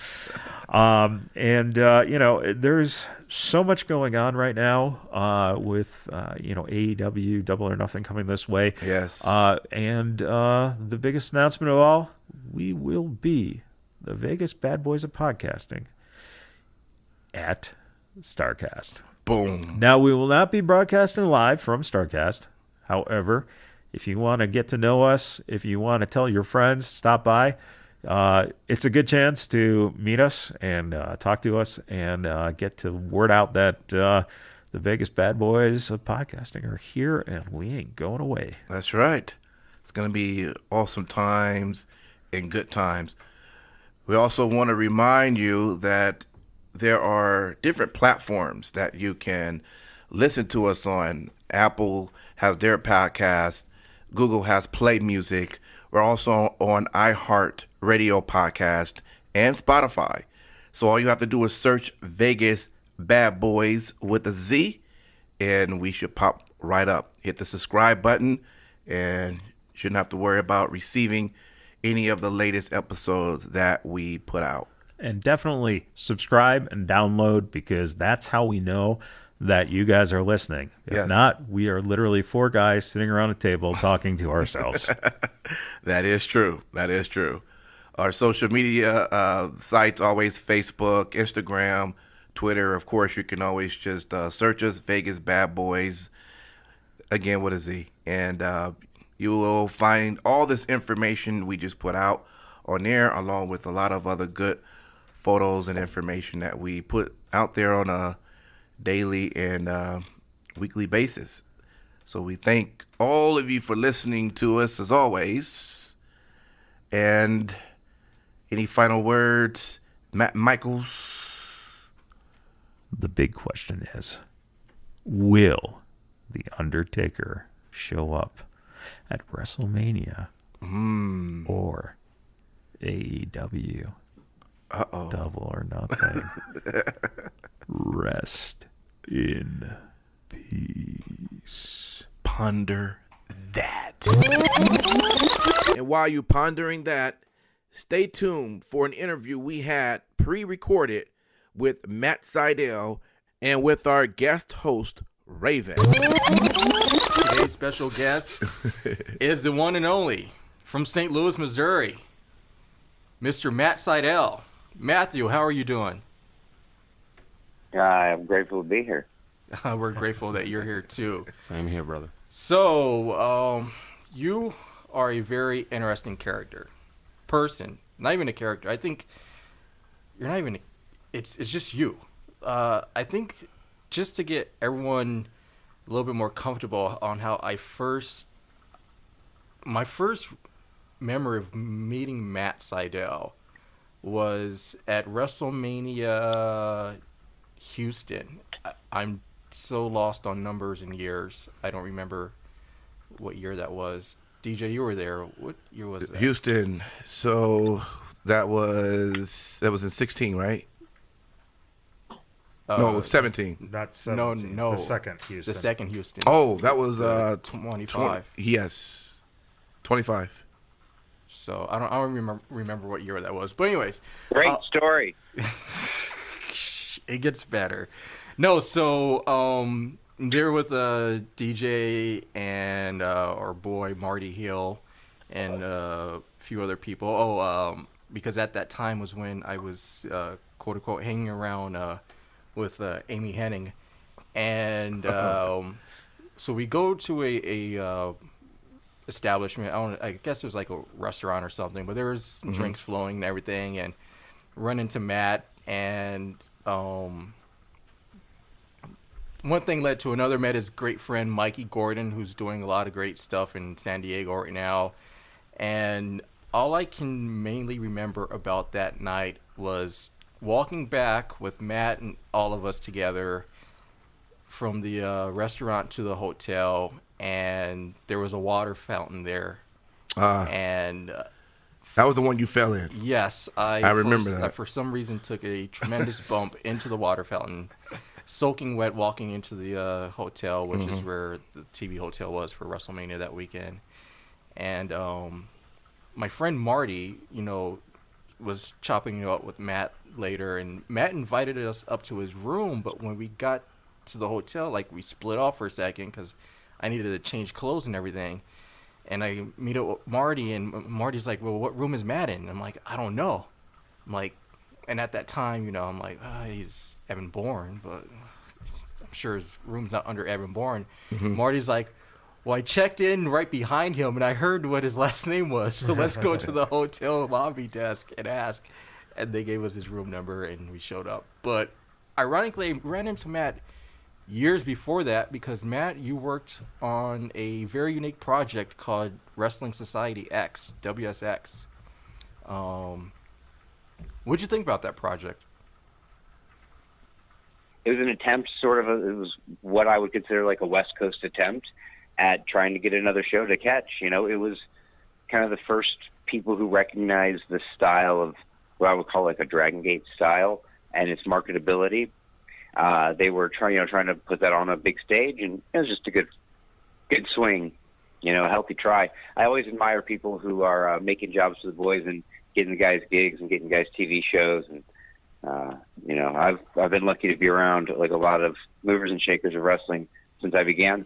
There's so much going on right now with AEW Double or Nothing coming this way. Yes. And the biggest announcement of all, we will be the Vegas Bad Boys of Podcasting at StarCast. Boom. Now, we will not be broadcasting live from StarCast. However, if you want to get to know us, if you want to tell your friends, stop by. It's a good chance to meet us and talk to us and get to word out that the Vegas Bad Boys of Podcasting are here and we ain't going away. That's right. It's going to be awesome times and good times. We also want to remind you that there are different platforms that you can listen to us on. Apple has their podcast. Google has Play Music. We're also on iHeart Radio Podcast and Spotify. So all you have to do is search Vegas Bad Boys with a Z, and we should pop right up. Hit the subscribe button, and you shouldn't have to worry about receiving any of the latest episodes that we put out. And definitely subscribe and download, because that's how we know that you guys are listening. If not, we are literally four guys sitting around a table talking to ourselves. That is true. That is true. Our social media sites, always Facebook, Instagram, Twitter. Of course, you can always just search us, Vegas Bad Boys, again with a Z. And you will find all this information we just put out on there, along with a lot of other good photos and information that we put out there on a daily and weekly basis. So we thank all of you for listening to us as always. And any final words, Matt Michaels? The big question is, will The Undertaker show up at WrestleMania or AEW Double or Nothing? Rest in peace. Ponder that. And while you're pondering that, stay tuned for an interview we had pre-recorded with Matt Sydal and with our guest host, Raven. Today's special guest is the one and only from St. Louis, Missouri, Mr. Matt Sydal. Matthew, how are you doing? I'm grateful to be here. We're grateful that you're here too. Same here, brother. So, you are a very interesting person. Not even a character. I think you're not even. It's just you. I think just to get everyone a little bit more comfortable on how my first memory of meeting Matt Sydal was at WrestleMania Houston. I'm so lost on numbers and years. I don't remember what year that was. DJ, you were there. What year was that? Houston. So that was in 16, right? No, it was 17. Not 17. No. The second Houston. The second Houston. Oh, that was 25. Yes, 25. So I don't remember what year that was. But anyways, Great story. It gets better. No, so there with DJ and our boy Marty Hill and a few other people. Because at that time was when I was quote unquote hanging around with Amy Hennig, and so we go to a establishment. I guess it was like a restaurant or something, but there was drinks flowing and everything, and run into Matt, and one thing led to another. Met his great friend Mikey Gordon, who's doing a lot of great stuff in San Diego right now, and all I can mainly remember about that night was walking back with Matt and all of us together from the restaurant to the hotel, and there was a water fountain there. And that was the one you fell in. Yes, I remember that. I, for some reason, took a tremendous bump into the water fountain, soaking wet, walking into the hotel, which is where the TV hotel was for WrestleMania that weekend. And my friend Marty, was chopping it up with Matt later, and Matt invited us up to his room, but when we got to the hotel, like, we split off for a second because I needed to change clothes and everything. And I meet up with Marty, and Marty's like, well, what room is Matt in? And I'm like, I don't know. I'm like, and at that time, I'm like, he's Evan Bourne, but I'm sure his room's not under Evan Bourne. Marty's like, well, I checked in right behind him, and I heard what his last name was, so let's go to the hotel lobby desk and ask. And they gave us his room number, and we showed up. But ironically, I ran into Matt years before that, because Matt, you worked on a very unique project called Wrestling Society X, WSX. What'd you think about that project? It was an attempt, it was what I would consider like a West Coast attempt at trying to get another show to catch. It was kind of the first people who recognized the style of what I would call like a Dragon Gate style and its marketability. They were trying to put that on a big stage, and it was just a good swing, a healthy try. I always admire people who are making jobs for the boys and getting the guys gigs and getting guys TV shows. And I've been lucky to be around like a lot of movers and shakers of wrestling since I began.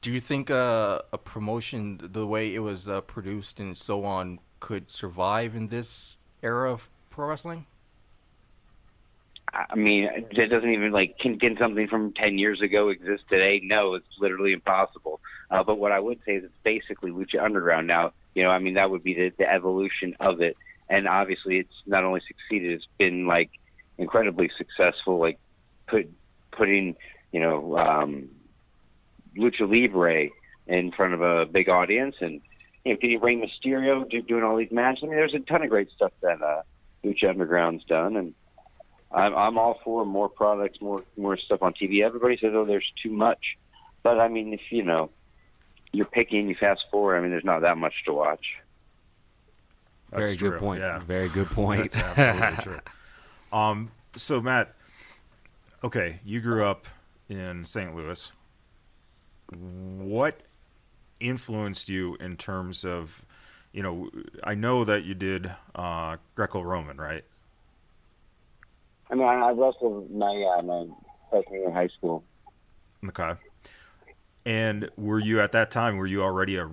Do you think a promotion, the way it was produced and so on, could survive in this era of pro wrestling? I mean, it doesn't even can something from 10 years ago exist today? No, it's literally impossible. But what I would say is it's basically Lucha Underground now. That would be the evolution of it. And obviously it's not only succeeded, it's been incredibly successful, putting, Lucha Libre in front of a big audience, and getting Rey Mysterio doing all these matches. There's a ton of great stuff that Lucha Underground's done, and I'm all for more products, more stuff on TV. Everybody says, oh, there's too much. But, if, you're picking, you fast forward, there's not that much to watch. Very good point. Yeah. Very good point. That's absolutely true. So, Matt, okay, you grew up in St. Louis. What influenced you in terms of, I know that you did Greco-Roman, right? I wrestled my freshman year in high school. Okay. And were you already a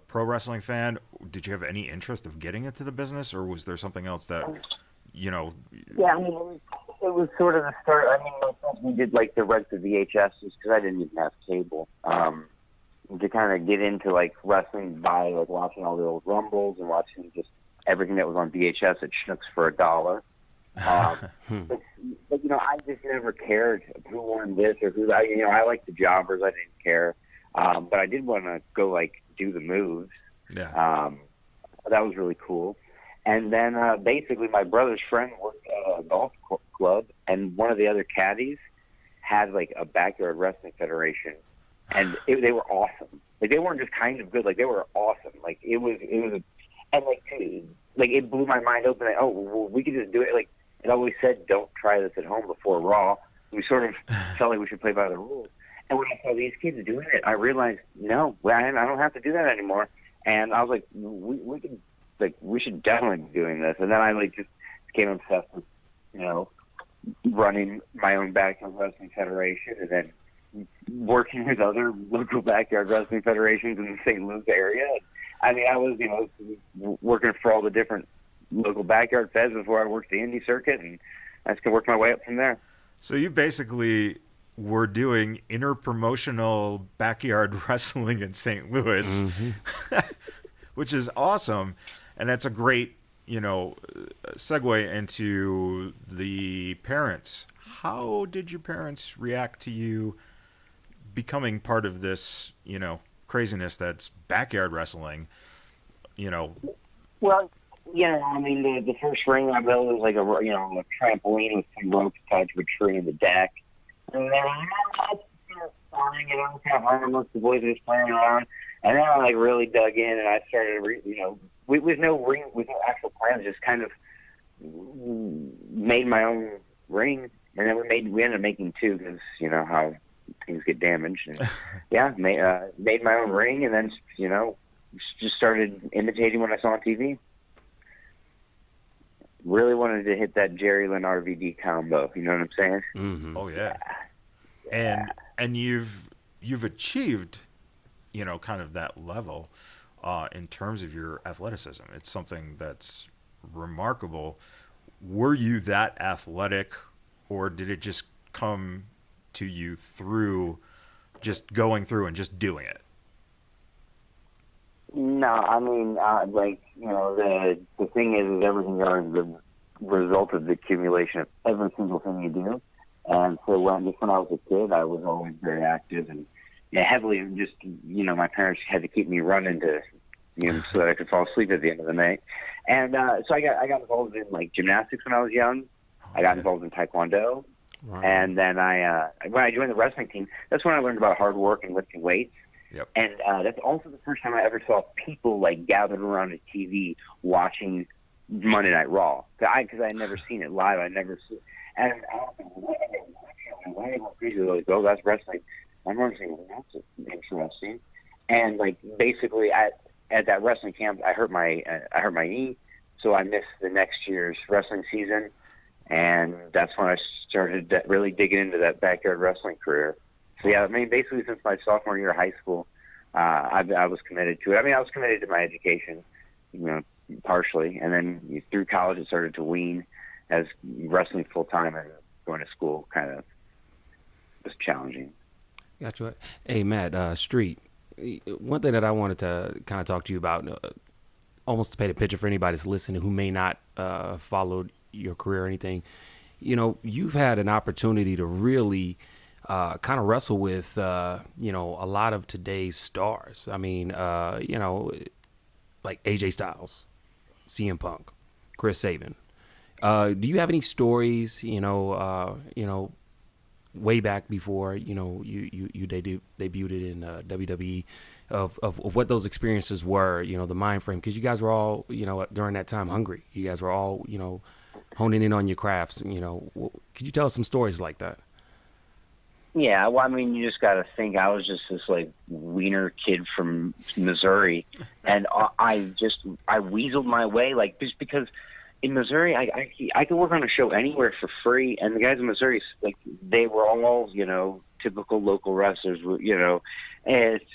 pro wrestling fan? Did you have any interest of getting into the business, or was there something else that, Yeah, it was sort of the start. We did the rent the VHSs because I didn't even have cable. To kind of get into wrestling by watching all the old Rumbles and watching just everything that was on VHS at Schnucks for $1. But I just never cared who won this or who. I liked the jobbers. I didn't care, but I did want to go do the moves. Yeah. That was really cool. And then basically my brother's friend worked at a golf club, and one of the other caddies had a backyard wrestling federation, and they were awesome. They weren't just kind of good. They were awesome. It was it blew my mind open. We could just do it. It always said, don't try this at home before Raw. We sort of felt like we should play by the rules. And when I saw these kids doing it, I realized, no, I don't have to do that anymore. And I was like, we should definitely be doing this. And then I just became obsessed with, running my own backyard wrestling federation, and then working with other local backyard wrestling federations in the St. Louis area. I was, working for all the different local backyard feds before I worked the indie circuit, and I just worked my way up from there. So you basically were doing interpromotional backyard wrestling in St. Louis, which is awesome. And that's a great, segue into the parents. How did your parents react to you becoming part of this, craziness that's backyard wrestling? Well, the first ring I built was a trampoline with some ropes tied to a tree in the deck. And then fun, you know, kind of harmless. The boys were just playing around, and then I like really dug in, and I started, with no ring, with no actual plans, just kind of made my own ring, and then we ended up making two because you know how things get damaged, and made my own ring, and then just started imitating what I saw on TV. Really wanted to hit that Jerry Lynn RVD combo. You know what I'm saying? Mm-hmm. Oh yeah. And you've achieved, kind of that level in terms of your athleticism. It's something that's remarkable. Were you that athletic, or did it just come to you through just going through and just doing it? No, I mean, the thing is everything is the result of the accumulation of every single thing you do. And so when I was a kid, I was always very active and heavily just, my parents had to keep me running to, so that I could fall asleep at the end of the night. And so I got involved in like gymnastics when I was young. I got involved in Taekwondo. Wow. And then when I joined the wrestling team, that's when I learned about hard work and lifting weights. Yep. And that's also the first time I ever saw people like gathered around a TV watching Monday Night Raw. Because I had never seen it live. I never seen it. And I was like, why are they going crazy? They're like, oh, that's wrestling. I'm wrestling. That's interesting. And like basically at that wrestling camp, I hurt my knee, so I missed the next year's wrestling season. And that's when I started really digging into that backyard wrestling career. So yeah, I mean, basically since my sophomore year of high school, I was committed to it. I mean, I was committed to my education, partially, and then through college it started to wean as wrestling full time and going to school kind of was challenging. Gotcha. Hey, Matt, Street. One thing that I wanted to kind of talk to you about, almost to paint a picture for anybody that's listening who may not follow your career or anything. You've had an opportunity to really kind of wrestle with, a lot of today's stars. I mean, like AJ Styles, CM Punk, Chris Sabin. Do you have any stories, way back before, you debuted in WWE of what those experiences were, the mind frame? Because you guys were all, during that time hungry. You guys were all, honing in on your crafts. Could you tell us some stories like that? Yeah, well, I mean, you just got to think I was just this like wiener kid from Missouri, and I weaseled my way, like just because in Missouri I could work on a show anywhere for free, and the guys in Missouri, like they were all typical local wrestlers, and it's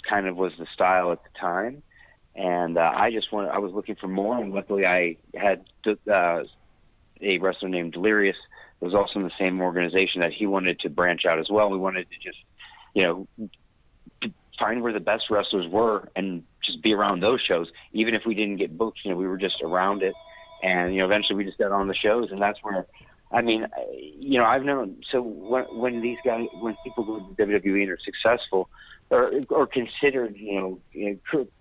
kind of was the style at the time, and I was looking for more, and luckily I had a wrestler named Delirious. It was also in the same organization that he wanted to branch out as well. We wanted to just, find where the best wrestlers were and just be around those shows. Even if we didn't get booked, we were just around it. And, eventually we just got on the shows. And that's where, I mean, I've known, so when people go to WWE and are successful or considered,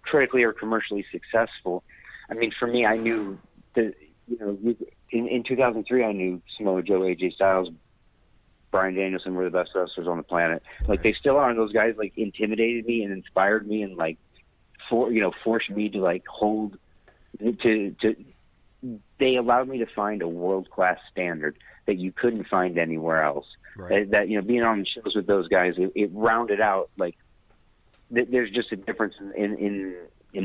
critically or commercially successful, I mean, for me, I knew that, in 2003, I knew Samoa Joe, AJ Styles, Bryan Danielson were the best wrestlers on the planet. Like they still are. And those guys like intimidated me and inspired me and like forced me to like hold to. They allowed me to find a world-class standard that you couldn't find anywhere else. Right. That being on shows with those guys, it rounded out like there's just a difference in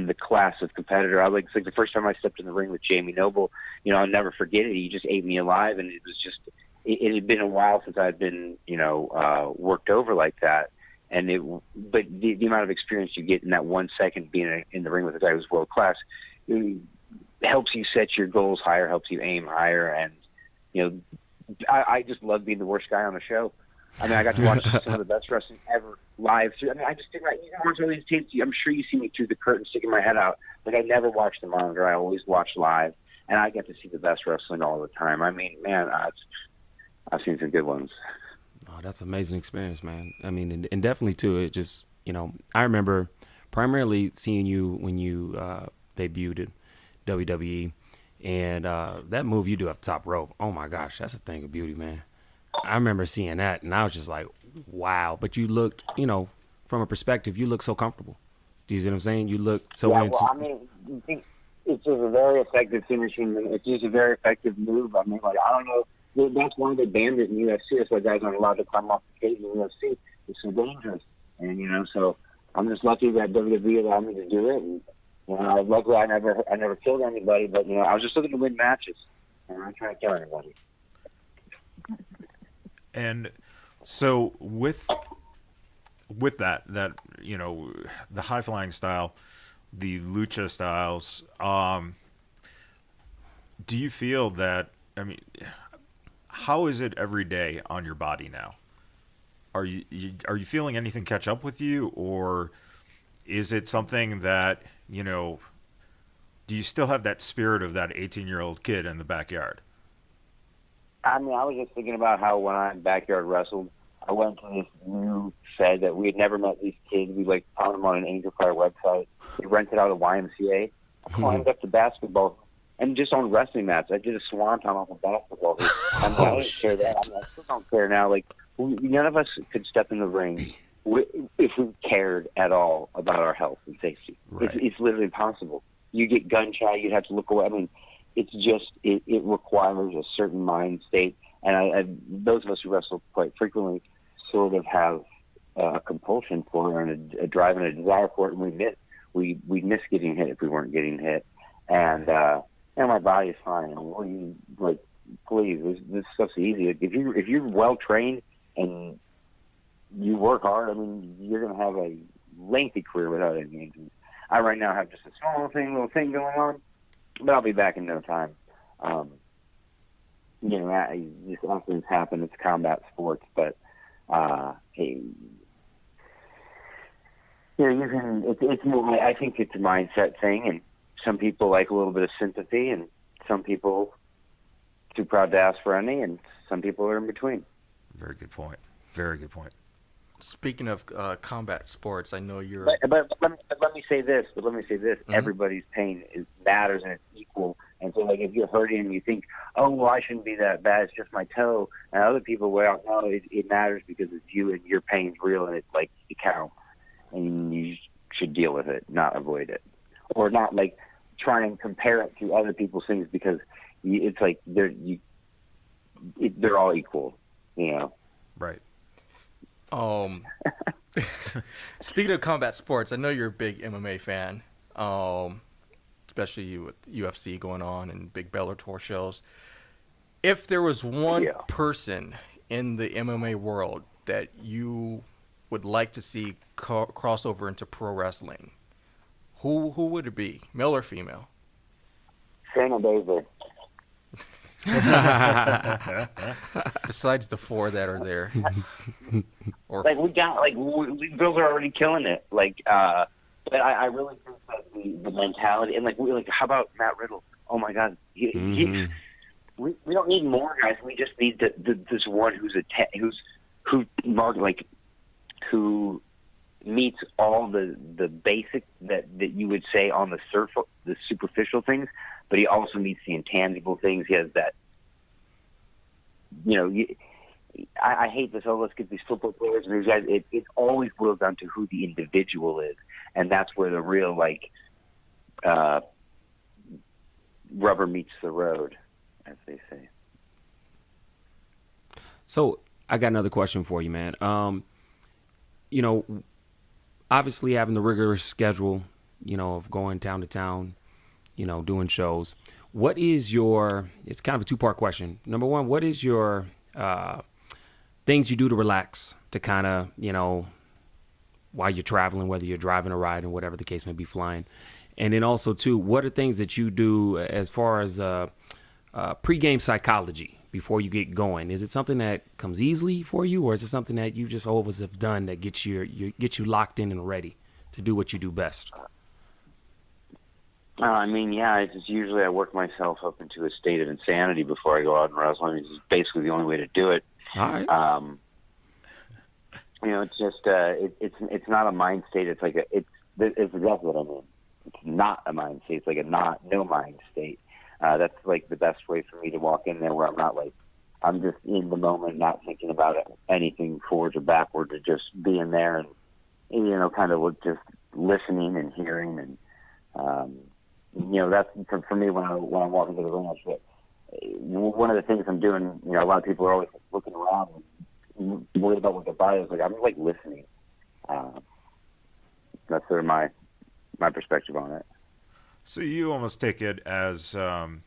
the class of competitor. It's like the first time I stepped in the ring with Jamie Noble, I'll never forget it. He just ate me alive, and it was just, it had been a while since I'd been, worked over like that. But the amount of experience you get in that 1 second being in the ring with a guy who's world class, it helps you set your goals higher, helps you aim higher. And, I just love being the worst guy on the show. I mean, I got to watch some of the best wrestling ever live. I mean, I just didn't watch all these tapes. I'm sure you see me through the curtain sticking my head out. Like, I never watched the monitor. I always watched live. And I get to see the best wrestling all the time. I mean, man, I've seen some good ones. Oh, that's an amazing experience, man. I mean, and definitely, too, it just, I remember primarily seeing you when you debuted at WWE. And that move you do up top rope, oh, my gosh, that's a thing of beauty, man. I remember seeing that, and I was just like, wow, but you looked, from a perspective, you look so comfortable. Do you see what I'm saying? You look so yeah. Well, I mean, it's just a very effective finishing. It's just a very effective move. I mean, like, I don't know. That's why they banned it in UFC. That's why guys aren't allowed to climb off the cage in UFC. It's so dangerous. And so I'm just lucky that WWE allowed me to do it. And luckily I never killed anybody. But I was just looking to win matches, and I'm trying to kill anybody. And so with that the high flying style, the lucha styles, do you feel that? I mean, how is it every day on your body now? Are you feeling anything catch up with you, or is it something that do you still have that spirit of that 18-year-old kid in the backyard? I mean, I was just thinking about how when I backyard wrestled, I went to this new fed that we had never met these kids. We found them on an Angel Fire website. We rented out a YMCA. I climbed up to basketball, and just on wrestling mats, I did a swanton off a basketball hoop. I didn't care that. I still don't care now. None of us could step in the ring if we cared at all about our health and safety. Right. It's literally impossible. You get gun shy, you'd have to look away. I mean, it's just it requires a certain mind state, and those of us who wrestle quite frequently sort of have a compulsion for it, and a drive and a desire for it, and we miss getting hit if we weren't getting hit, and my body is fine. I mean, please, this stuff's easy. If you're well trained and you work hard, I mean, you're gonna have a lengthy career without any injuries. I right now have just a small little thing going on, but I'll be back in no time. These accidents happen. It's combat sports, but it's more. I think it's a mindset thing, and some people like a little bit of sympathy, and some people too proud to ask for any, and some people are in between. Very good point. Very good point. Speaking of combat sports, I know you're. But let me say this. Mm-hmm. Everybody's pain matters, and it's equal. And so, if you're hurting and you think, oh, well, I shouldn't be that bad, it's just my toe. And other people, well, no, it matters because it's you and your pain's real, and it counts. And you should deal with it, not avoid it. Or not, try and compare it to other people's things because it's they're all equal, Right. Speaking of combat sports, I know you're a big MMA fan, especially with UFC going on and big Bellator shows. If there was one person in the MMA world that you would like to see cross over into pro wrestling, who would it be, male or female? Shayna Baszler. Besides the four that are there, or girls are already killing it. But I really think that the mentality and how about Matt Riddle? Oh my God, we don't need more guys. We just need this one who meets all the basic that you would say on the superficial things, but he also meets the intangible things. He has that, I hate this. Oh, let's get these football players and these guys. It always boils down to who the individual is, and that's where the real rubber meets the road, as they say. So I got another question for you, man. Obviously having the rigorous schedule, of going town to town, doing shows. What is it's kind of a two-part question. Number one, what is your things you do to relax, to kind of, while you're traveling, whether you're driving or riding, whatever the case may be, flying. And then also, too, what are things that you do as far as pre-game psychology before you get going? Is it something that comes easily for you, or is it something that you just always have done that gets you locked in and ready to do what you do best? It's just usually I work myself up into a state of insanity before I go out and wrestle. I mean, it's basically the only way to do it. All right. It's just it's not a mind state. It's exactly what I mean. It's not a mind state. It's like a no mind state. That's the best way for me to walk in there where I'm not I'm just in the moment, not thinking about anything forwards or backwards, or just being there and, kind of just listening and hearing. And, that's for me when I'm walking to the ring. One of the things I'm doing, a lot of people are always looking around and worried about what their body is like. I'm like listening. That's sort of my perspective on it. So you almost take it as an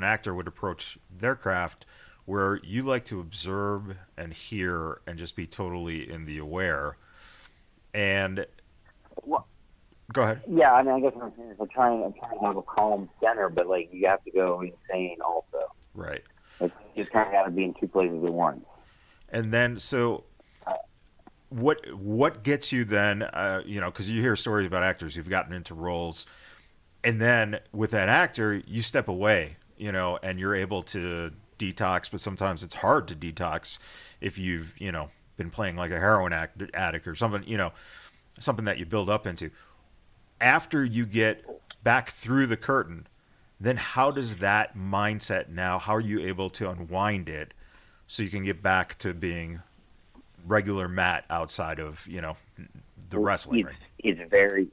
actor would approach their craft, where you like to observe and hear and just be totally in the aware. And go ahead. Yeah, I guess what I'm saying is I'm trying to have a calm center, but like you have to go insane also. Right. Like, you just kind of got to be in two places at once. And then, so what gets you then? Because you hear stories about actors who've gotten into roles, and then with that actor, you step away, and you're able to detox. But sometimes it's hard to detox if you've been playing like a heroin addict or something, something that you build up into. After you get back through the curtain, then how does that mindset now, how are you able to unwind it so you can get back to being regular Matt outside of, the wrestling ring? It's very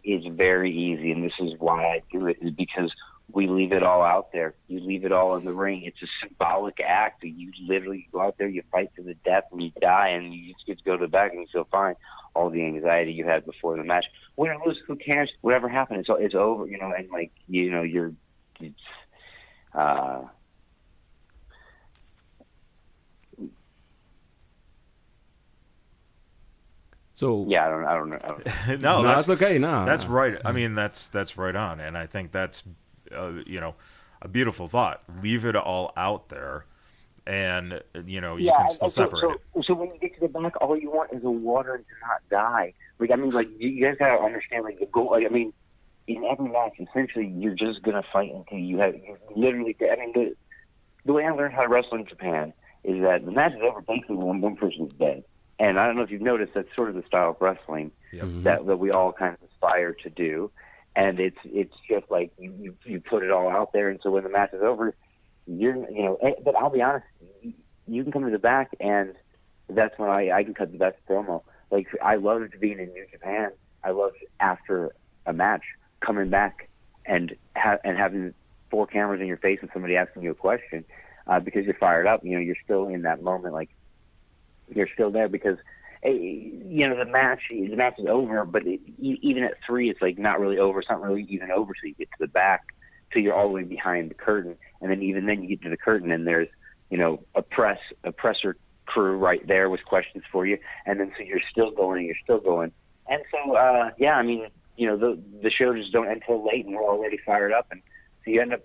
easy, and this is why I do it, is because we leave it all out there. You leave it all in the ring. It's a symbolic act. You literally go out there, you fight to the death, and you die, and you just get to go to the back and you feel fine. All the anxiety you had before the match, win or lose, who cares? Whatever happened, it's over. And like you're. So yeah, I don't know. No, that's okay. No, that's right. I mean, that's right on, and I think that's a beautiful thought. Leave it all out there, and you can still separate it. So when you get to the back, all you want is a water to not die. Like you guys gotta understand. Like the goal. Like, in every match, essentially, you're just gonna fight until you literally. The way I learned how to wrestle in Japan is that the match is over basically when one person's dead. And I don't know if you've noticed, that's sort of the style of wrestling that we all kind of aspire to do. And it's just like you put it all out there, and so when the match is over, but I'll be honest, you can come to the back, and that's when I can cut the best promo. Like, I loved being in New Japan. I loved after a match coming back and having 4 cameras in your face and somebody asking you a question because you're fired up. You're still in that moment, like. You're still there because, the match is over, but even at 3, it's like not really over. It's not really even over, so you get to the back, so you're all the way behind the curtain, and then even then you get to the curtain, and there's a presser crew right there with questions for you, and then so you're still going, and so the show just don't end till late, and we're already fired up, and so you end up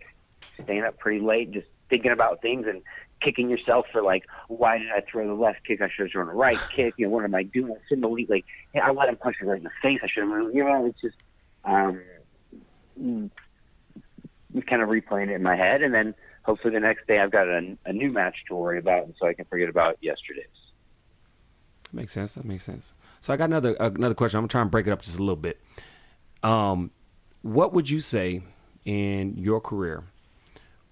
staying up pretty late, just thinking about things and kicking yourself for like, why did I throw the left kick? I should have thrown the right kick. What am I doing? I shouldn't believe, like, hey, I let him punch me right in the face. I should have, it's just kind of replaying it in my head, and then hopefully the next day I've got a new match to worry about, and so I can forget about yesterday's. That makes sense. So I got another question. I'm gonna try and break it up just a little bit. What would you say in your career,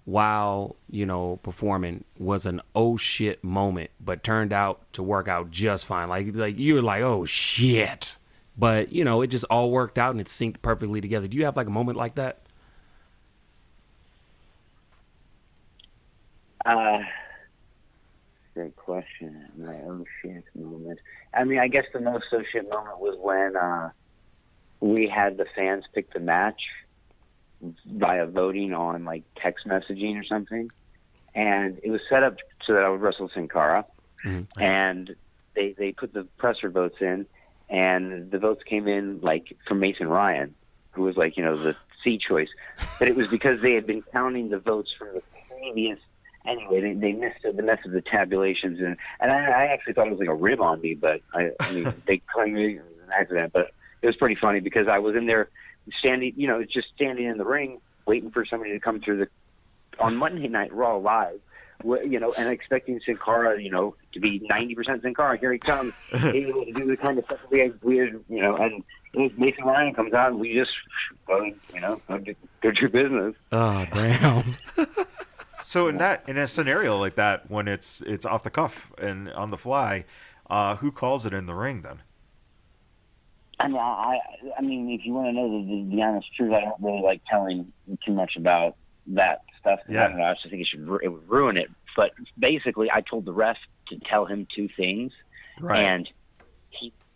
while performing, was an oh shit moment but turned out to work out just fine? Like you were like, oh shit, but it just all worked out and it synced perfectly together. Do you have like a moment like that? Great question. My oh shit moment. I guess the most oh shit moment was when we had the fans pick the match via voting on like text messaging or something, and it was set up so that I would wrestle Sin Cara, and they put the presser votes in, and the votes came in like from Mason Ryan, who was like the C choice, but it was because they had been counting the votes from the previous. Anyway, they missed the mess of the tabulations, and I actually thought it was like a rib on me, but they claimed it was an accident, but it was pretty funny because I was in there standing, just standing in the ring, waiting for somebody to come through on Monday Night Raw live, and expecting Sin Cara, to be 90% Sin Cara. Here he comes, able to do the kind of stuff we had, and Mason Ryan comes out, and we just go do business. Oh, damn. So in a scenario like that, when it's off the cuff and on the fly, who calls it in the ring then? I mean, if you want to know the honest truth, I don't really like telling too much about that stuff. Yeah. I don't know. I just think it would ruin it. But basically, I told the ref to tell him two things, Right. and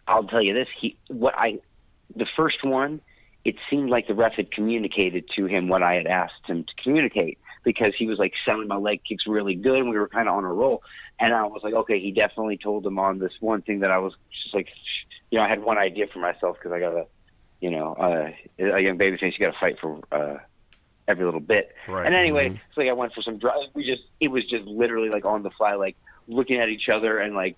I'll tell you this: the first one, it seemed like the ref had communicated to him what I had asked him to communicate, because he was like selling my leg kicks really good, and we were kind of on a roll. And I was like, okay, he definitely told him on this one thing that I was just like, I had one idea for myself, because I got a young babyface, you got to fight for every little bit. Right. And anyway, so like I went for some drive. It was just literally like on the fly, like looking at each other and like,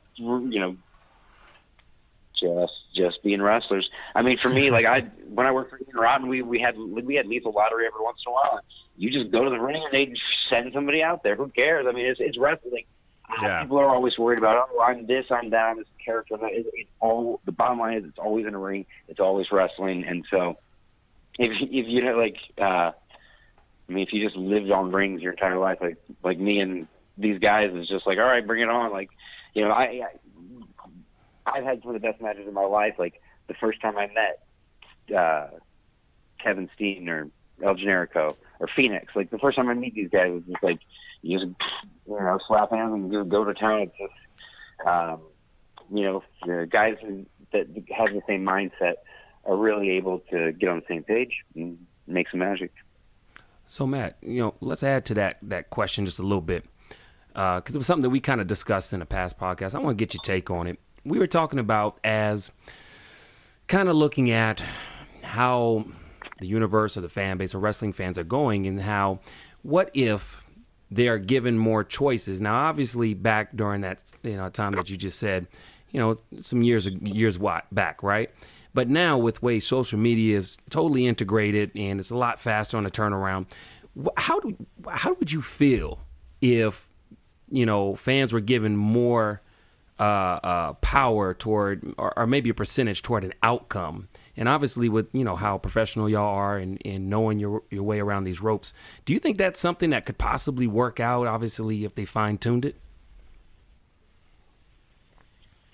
just being wrestlers. I mean, for me, like when I worked for Ian Rotten, we had lethal lottery every once in a while. You just go to the ring and they send somebody out there. Who cares? I mean, it's wrestling. Yeah. People are always worried about, I'm this, I'm that, I'm this character. It's all, the bottom line is it's always in a ring. It's always wrestling. And so if you know, like, if you just lived on rings your entire life, like me and these guys, is just like, all right, bring it on. Like, I've had some of the best matches of my life. Like the first time I met Kevin Steen or El Generico or Phoenix, like the first time I meet these guys, it's just like, you just slap hands and just go to town. It's just the guys that have the same mindset are really able to get on the same page and make some magic. So Matt, let's add to that question just a little bit, because it was something that we kind of discussed in a past podcast. I want to get your take on it. We were talking about as kind of looking at how the universe or the fan base or wrestling fans are going, and how, what if they are given more choices? Now, obviously, back during that time that you just said, some years back, right? But now with way social media is totally integrated and it's a lot faster on the turnaround, how would you feel if fans were given more power toward, or maybe a percentage toward an outcome? And obviously with, how professional y'all are and knowing your way around these ropes, do you think that's something that could possibly work out, obviously, if they fine-tuned it?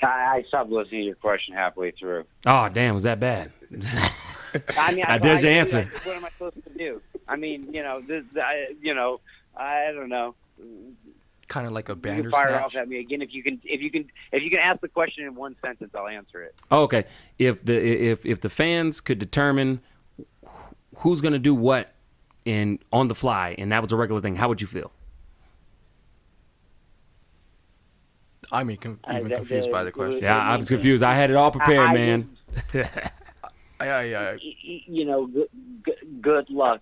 I stopped listening to your question halfway through. Oh, damn, was that bad? There's your answer. What am I supposed to do? I mean, I don't know. Kind of like a You banner can fire snatch. off at me again if you can ask the question in one sentence. I'll answer it. Oh, okay. If the fans could determine who's going to do what on the fly, and that was a regular thing, how would you feel? I'm even confused by the question. Yeah, I was confused. I had it all prepared, man. Good luck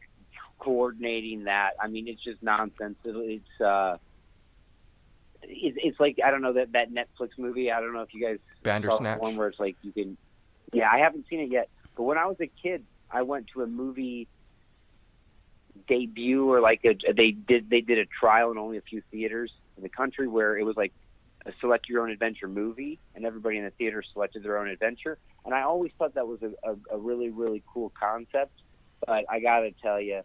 coordinating that. I mean, it's just nonsense. It's like, I don't know, that Netflix movie. I don't know if you guys Bandersnatch. One where it's like you can. Yeah, I haven't seen it yet. But when I was a kid, I went to a movie debut, or like they did a trial in only a few theaters in the country, where it was like a select your own adventure movie, and everybody in the theater selected their own adventure. And I always thought that was a really, really cool concept. But I got to tell you,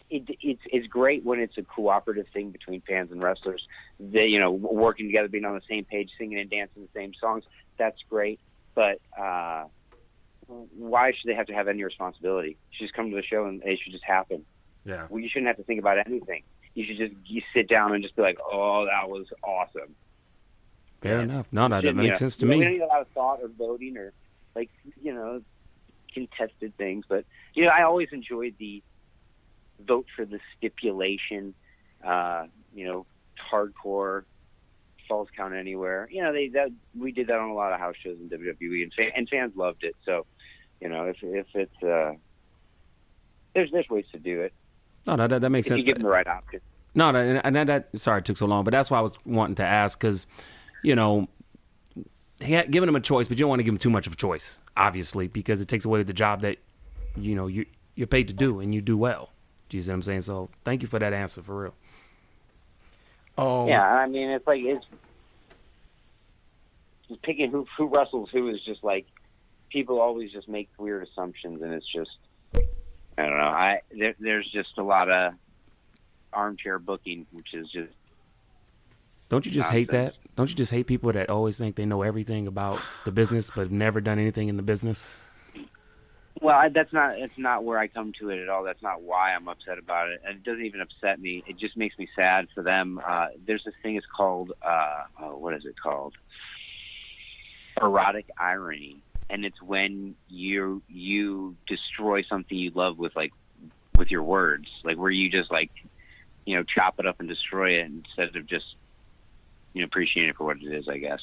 it's great when it's a cooperative thing between fans and wrestlers. They, working together, being on the same page, singing and dancing the same songs. That's great. But why should they have to have any responsibility? You should just come to the show and it should just happen. Yeah. Well, you shouldn't have to think about anything. You should just sit down and just be like, oh, that was awesome. Fair enough. No, that makes sense to me. We don't need a lot of thought or voting or, contested things. But, I always enjoyed the vote for the stipulation, hardcore, falls count anywhere. We did that on a lot of house shows in WWE, and fans loved it. So, if it's there's ways to do it. No, that makes sense. If you give them the right option. No, and that sorry it took so long, but that's why I was wanting to ask, because, giving them a choice, but you don't want to give them too much of a choice, obviously, because it takes away the job that, you're paid to do and you do well. Do you see what I'm saying? So thank you for that answer, for real. Oh. Yeah, I mean, it's like, it's picking who wrestles who is just like, people always just make weird assumptions, and it's just, I don't know. There's just a lot of armchair booking, which is just. Don't you just hate that? Don't you just hate people that always think they know everything about the business but have never done anything in the business? Well, it's not where I come to it at all. That's not why I'm upset about it. And it doesn't even upset me. It just makes me sad for them. There's this thing, it's called, what is it called? Erotic irony. And it's when you destroy something you love with your words, like where you just chop it up and destroy it instead of just, appreciating it for what it is, I guess.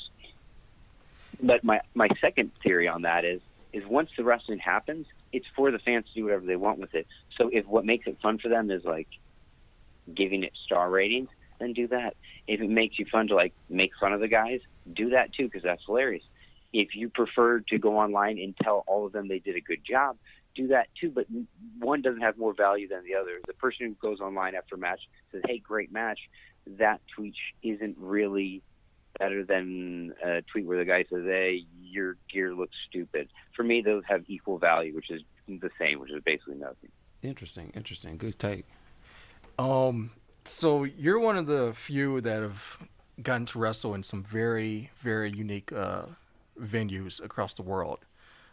But my second theory on that is once the wrestling happens, it's for the fans to do whatever they want with it. So if what makes it fun for them is giving it star ratings, then do that. If it makes you fun to make fun of the guys, do that too, because that's hilarious. If you prefer to go online and tell all of them they did a good job, do that too. But one doesn't have more value than the other. The person who goes online after a match says, "Hey, great match," that tweet isn't really better than a tweet where the guy says, "Hey, your gear looks stupid." For me, those have equal value, which is the same, which is basically nothing. Interesting. Good take. So you're one of the few that have gotten to wrestle in some very, very unique venues across the world,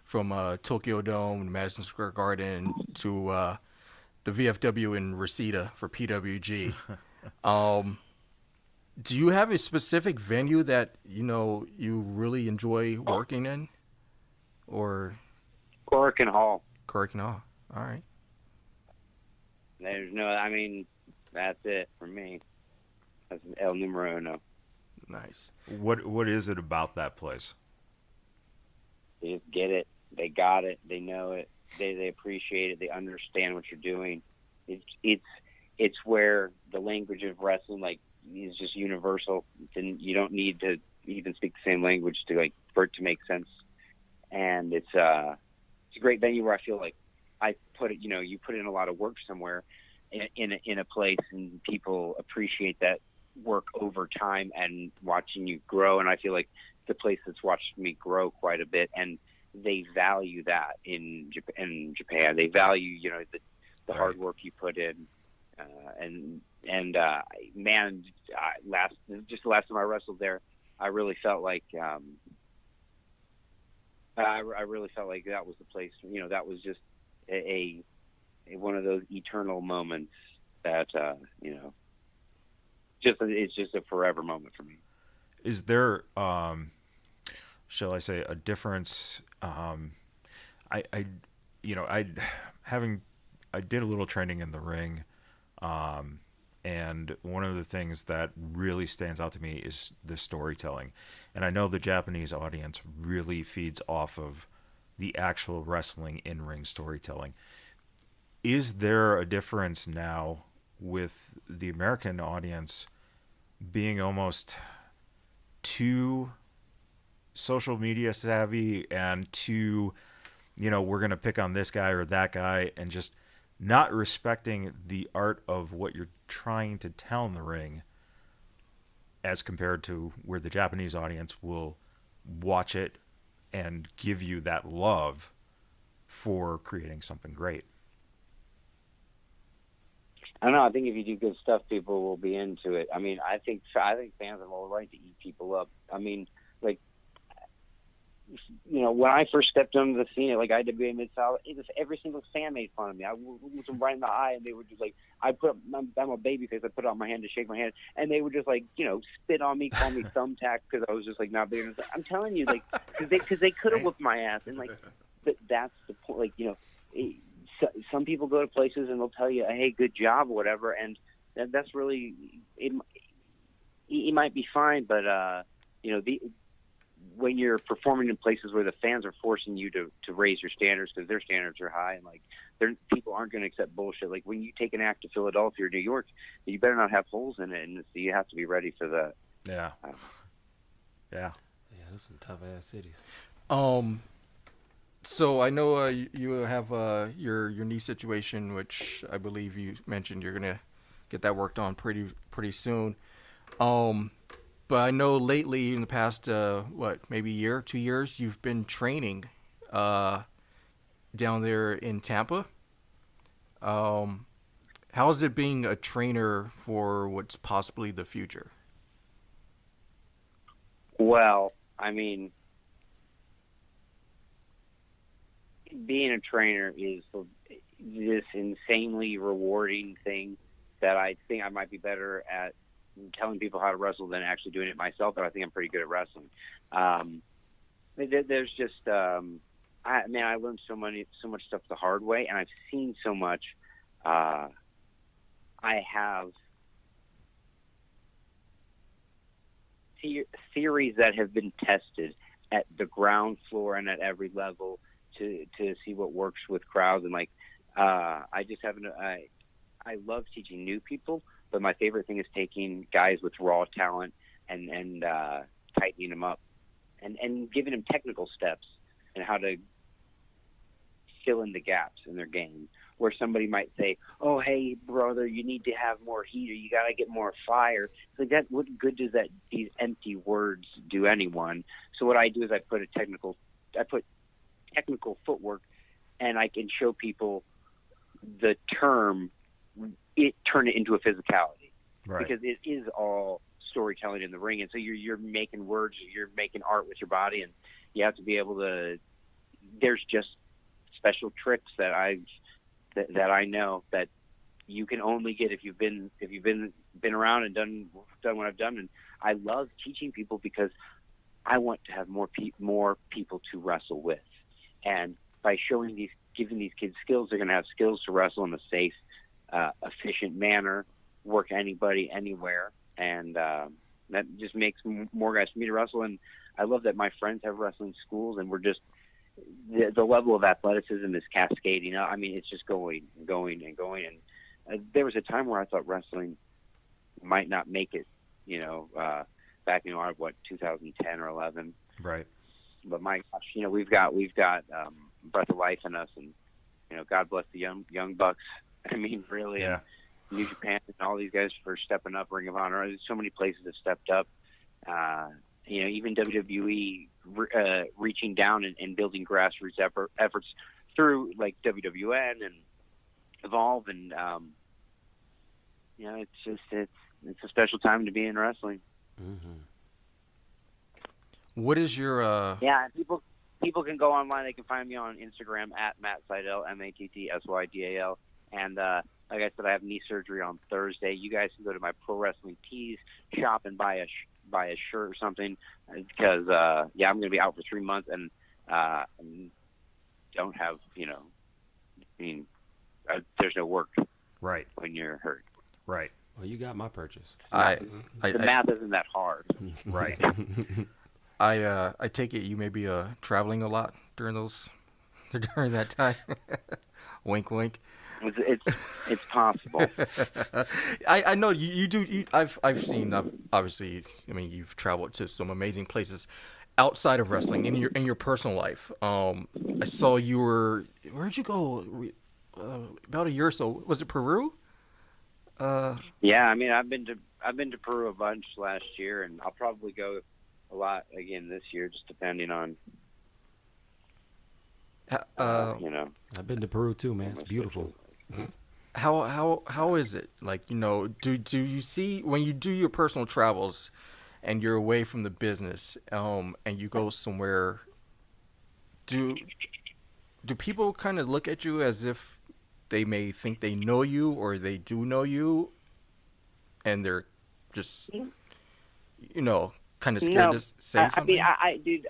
from Tokyo Dome, Madison Square Garden, to the VFW in Reseda for PWG. Do you have a specific venue that you really enjoy working in, or Korakuen Hall? Korakuen Hall. All right. There's that's it for me. That's El Numero Uno. Nice. What is it about that place? They just get it. They got it. They know it. They appreciate it. They understand what you're doing. It's where the language of wrestling is just universal. Then you don't need to even speak the same language for it to make sense. And it's a great venue where I feel like I put it. You put in a lot of work somewhere in a place, and people appreciate that work over time and watching you grow. And I feel like the place that's watched me grow quite a bit, and they value that in Japan. They value the hard work you put in. The last time I wrestled there, I really felt like I really felt like that was the place. That was just a one of those eternal moments that it's just a forever moment for me. Is there, shall I say, a difference? I did a little training in the ring. And one of the things that really stands out to me is the storytelling. And I know the Japanese audience really feeds off of the actual wrestling in-ring storytelling. Is there a difference now with the American audience being almost too social media savvy and too, we're going to pick on this guy or that guy, and just not respecting the art of what you're trying to tell in the ring, as compared to where the Japanese audience will watch it and give you that love for creating something great? I don't know. I think if you do good stuff, people will be into it. I think fans have all right to eat people up. When I first stepped onto the scene at IWA Mid-South, it was every single fan made fun of me. I looked them right in the eye, and they were just I'm a baby face. I put out my hand to shake my hand, and they would just spit on me, call me thumbtack because I was just not big enough. I'm telling you, because they could have whooped my ass, and that's the point. Some people go to places and they'll tell you, "Hey, good job," or whatever, and that's really it might be fine, but when you're performing in places where the fans are forcing you to raise your standards because their standards are high, and people aren't going to accept bullshit. When you take an act to Philadelphia or New York, you better not have holes in it, and so you have to be ready for that. Yeah. Yeah, those some tough ass cities. So I know you have your knee situation, which I believe you mentioned you're gonna get that worked on pretty soon. But I know lately, in the past, maybe a year, 2 years, you've been training down there in Tampa. How is it being a trainer for what's possibly the future? Well, I mean, being a trainer is this insanely rewarding thing that I think I might be better at telling people how to wrestle than actually doing it myself, but I think I'm pretty good at wrestling. There's just, I learned so much stuff the hard way, and I've seen so much. I have theories that have been tested at the ground floor and at every level to see what works with crowds. And I just haven't. I love teaching new people, but my favorite thing is taking guys with raw talent and tightening them up and giving them technical steps and how to fill in the gaps in their game. Where somebody might say, "Oh, hey, brother, you need to have more heat, or you got to get more fire." It's like that. What good does that? These empty words do anyone? So what I do is I put technical footwork, and I can show people the term. Turn it into a physicality, right? Because it is all storytelling in the ring, and so you're making words, you're making art with your body, and you have to be able to. There's just special tricks that I know that you can only get if you've been around and done what I've done. And I love teaching people because I want to have more people to wrestle with. And by giving these kids skills, they're going to have skills to wrestle in a safe, efficient manner, work anybody, anywhere. And that just makes more guys for me to wrestle. And I love that my friends have wrestling schools, and we're just, the level of athleticism is cascading up. I mean, it's just going and going and going. And there was a time where I thought wrestling might not make it, back in 2010 or 11. Right. But my gosh, we've got breath of life in us, and God bless the young bucks. I mean, really, yeah. New Japan and all these guys for stepping up. Ring of Honor. So many places have stepped up. Even WWE reaching down and building grassroots efforts through like WWN and Evolve, and it's a special time to be in wrestling. Mm-hmm. What is your people can go online. They can find me on Instagram at Matt Sydal, MattsYdal, and like I said, I have knee surgery on Thursday. You guys can go to my Pro Wrestling Tees shop and buy a shirt or something, because I'm going to be out for 3 months and don't have there's no work right when you're hurt. Right. Well, you got my purchase. The math isn't that hard. Right. I take it you may be traveling a lot during that time. Wink, wink. It's possible. I know you do. I've seen, obviously. I mean, you've traveled to some amazing places outside of wrestling in your personal life. I saw you were. Where'd you go? About a year or so. Was it Peru? Yeah, I mean, I've been to Peru a bunch last year, and I'll probably go a lot again this year, just depending on. I've been to Peru too, man. It's beautiful. How is it? Like, do you see when you do your personal travels and you're away from the business, and you go somewhere, do people kind of look at you as if they may think they know you, or they do know you, and they're just kind of scared to say something? I mean,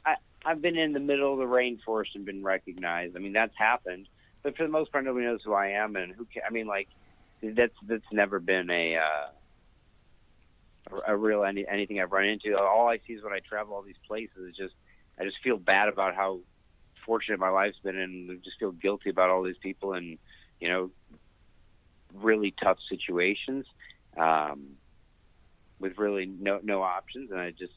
I've been in the middle of the rainforest and been recognized. I mean, that's happened. But for the most part, nobody knows who I am, and that's never been a real anything I've run into. All I see is when I travel all these places, I just feel bad about how fortunate my life's been, and I just feel guilty about all these people and really tough situations with really no options, and I just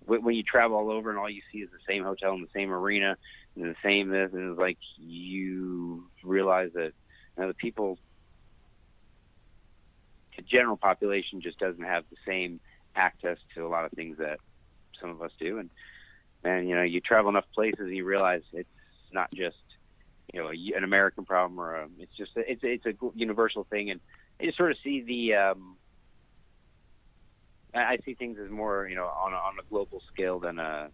when you travel all over and all you see is the same hotel and the same arena and the same this, and it's like you realize that the general population just doesn't have the same access to a lot of things that some of us do, and you travel enough places and you realize it's not just an American problem, or it's a universal thing, and I just sort of see I see things as more on a global scale than a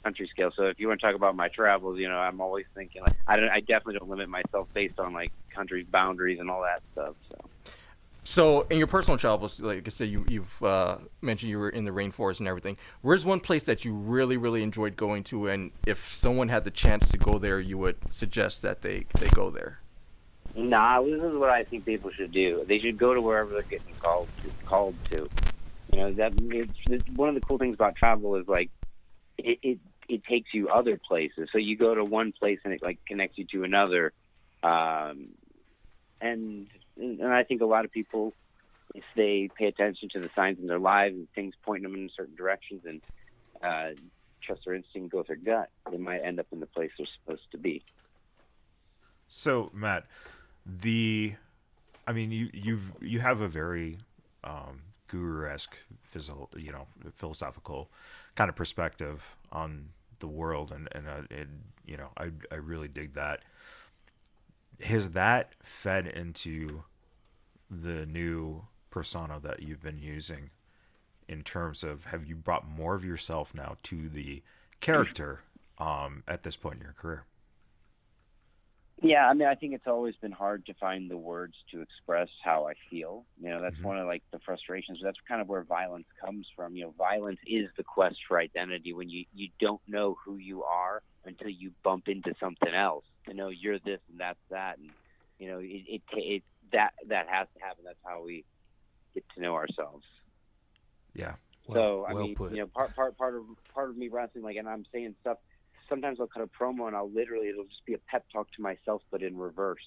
country scale. So if you want to talk about my travels, I'm always thinking I definitely don't limit myself based on country boundaries and all that stuff. So in your personal travels, like I said, you've mentioned you were in the rainforest and everything. Where's one place that you really, really enjoyed going to, and if someone had the chance to go there, you would suggest that they go there? Nah, this is what I think people should do. They should go to wherever they're getting called to. One of the cool things about travel is it takes you other places. So you go to one place and it connects you to another, and I think a lot of people, if they pay attention to the signs in their lives and things pointing them in certain directions and trust their instinct, go with their gut, they might end up in the place they're supposed to be. So, Matt, you have a very guru-esque philosophical kind of perspective on the world, and I really dig that. Has that fed into the new persona that you've been using, in terms of, have you brought more of yourself now to the character at this point in your career? Yeah, I mean, I think it's always been hard to find the words to express how I feel. That's one of the frustrations. That's kind of where violence comes from. Violence is the quest for identity, when you don't know who you are until you bump into something else to know you're this and that's that. And that has to happen. That's how we get to know ourselves. Yeah. Well put. Part of me wrestling, and I'm saying stuff. Sometimes I'll cut a promo and it'll just be a pep talk to myself, but in reverse.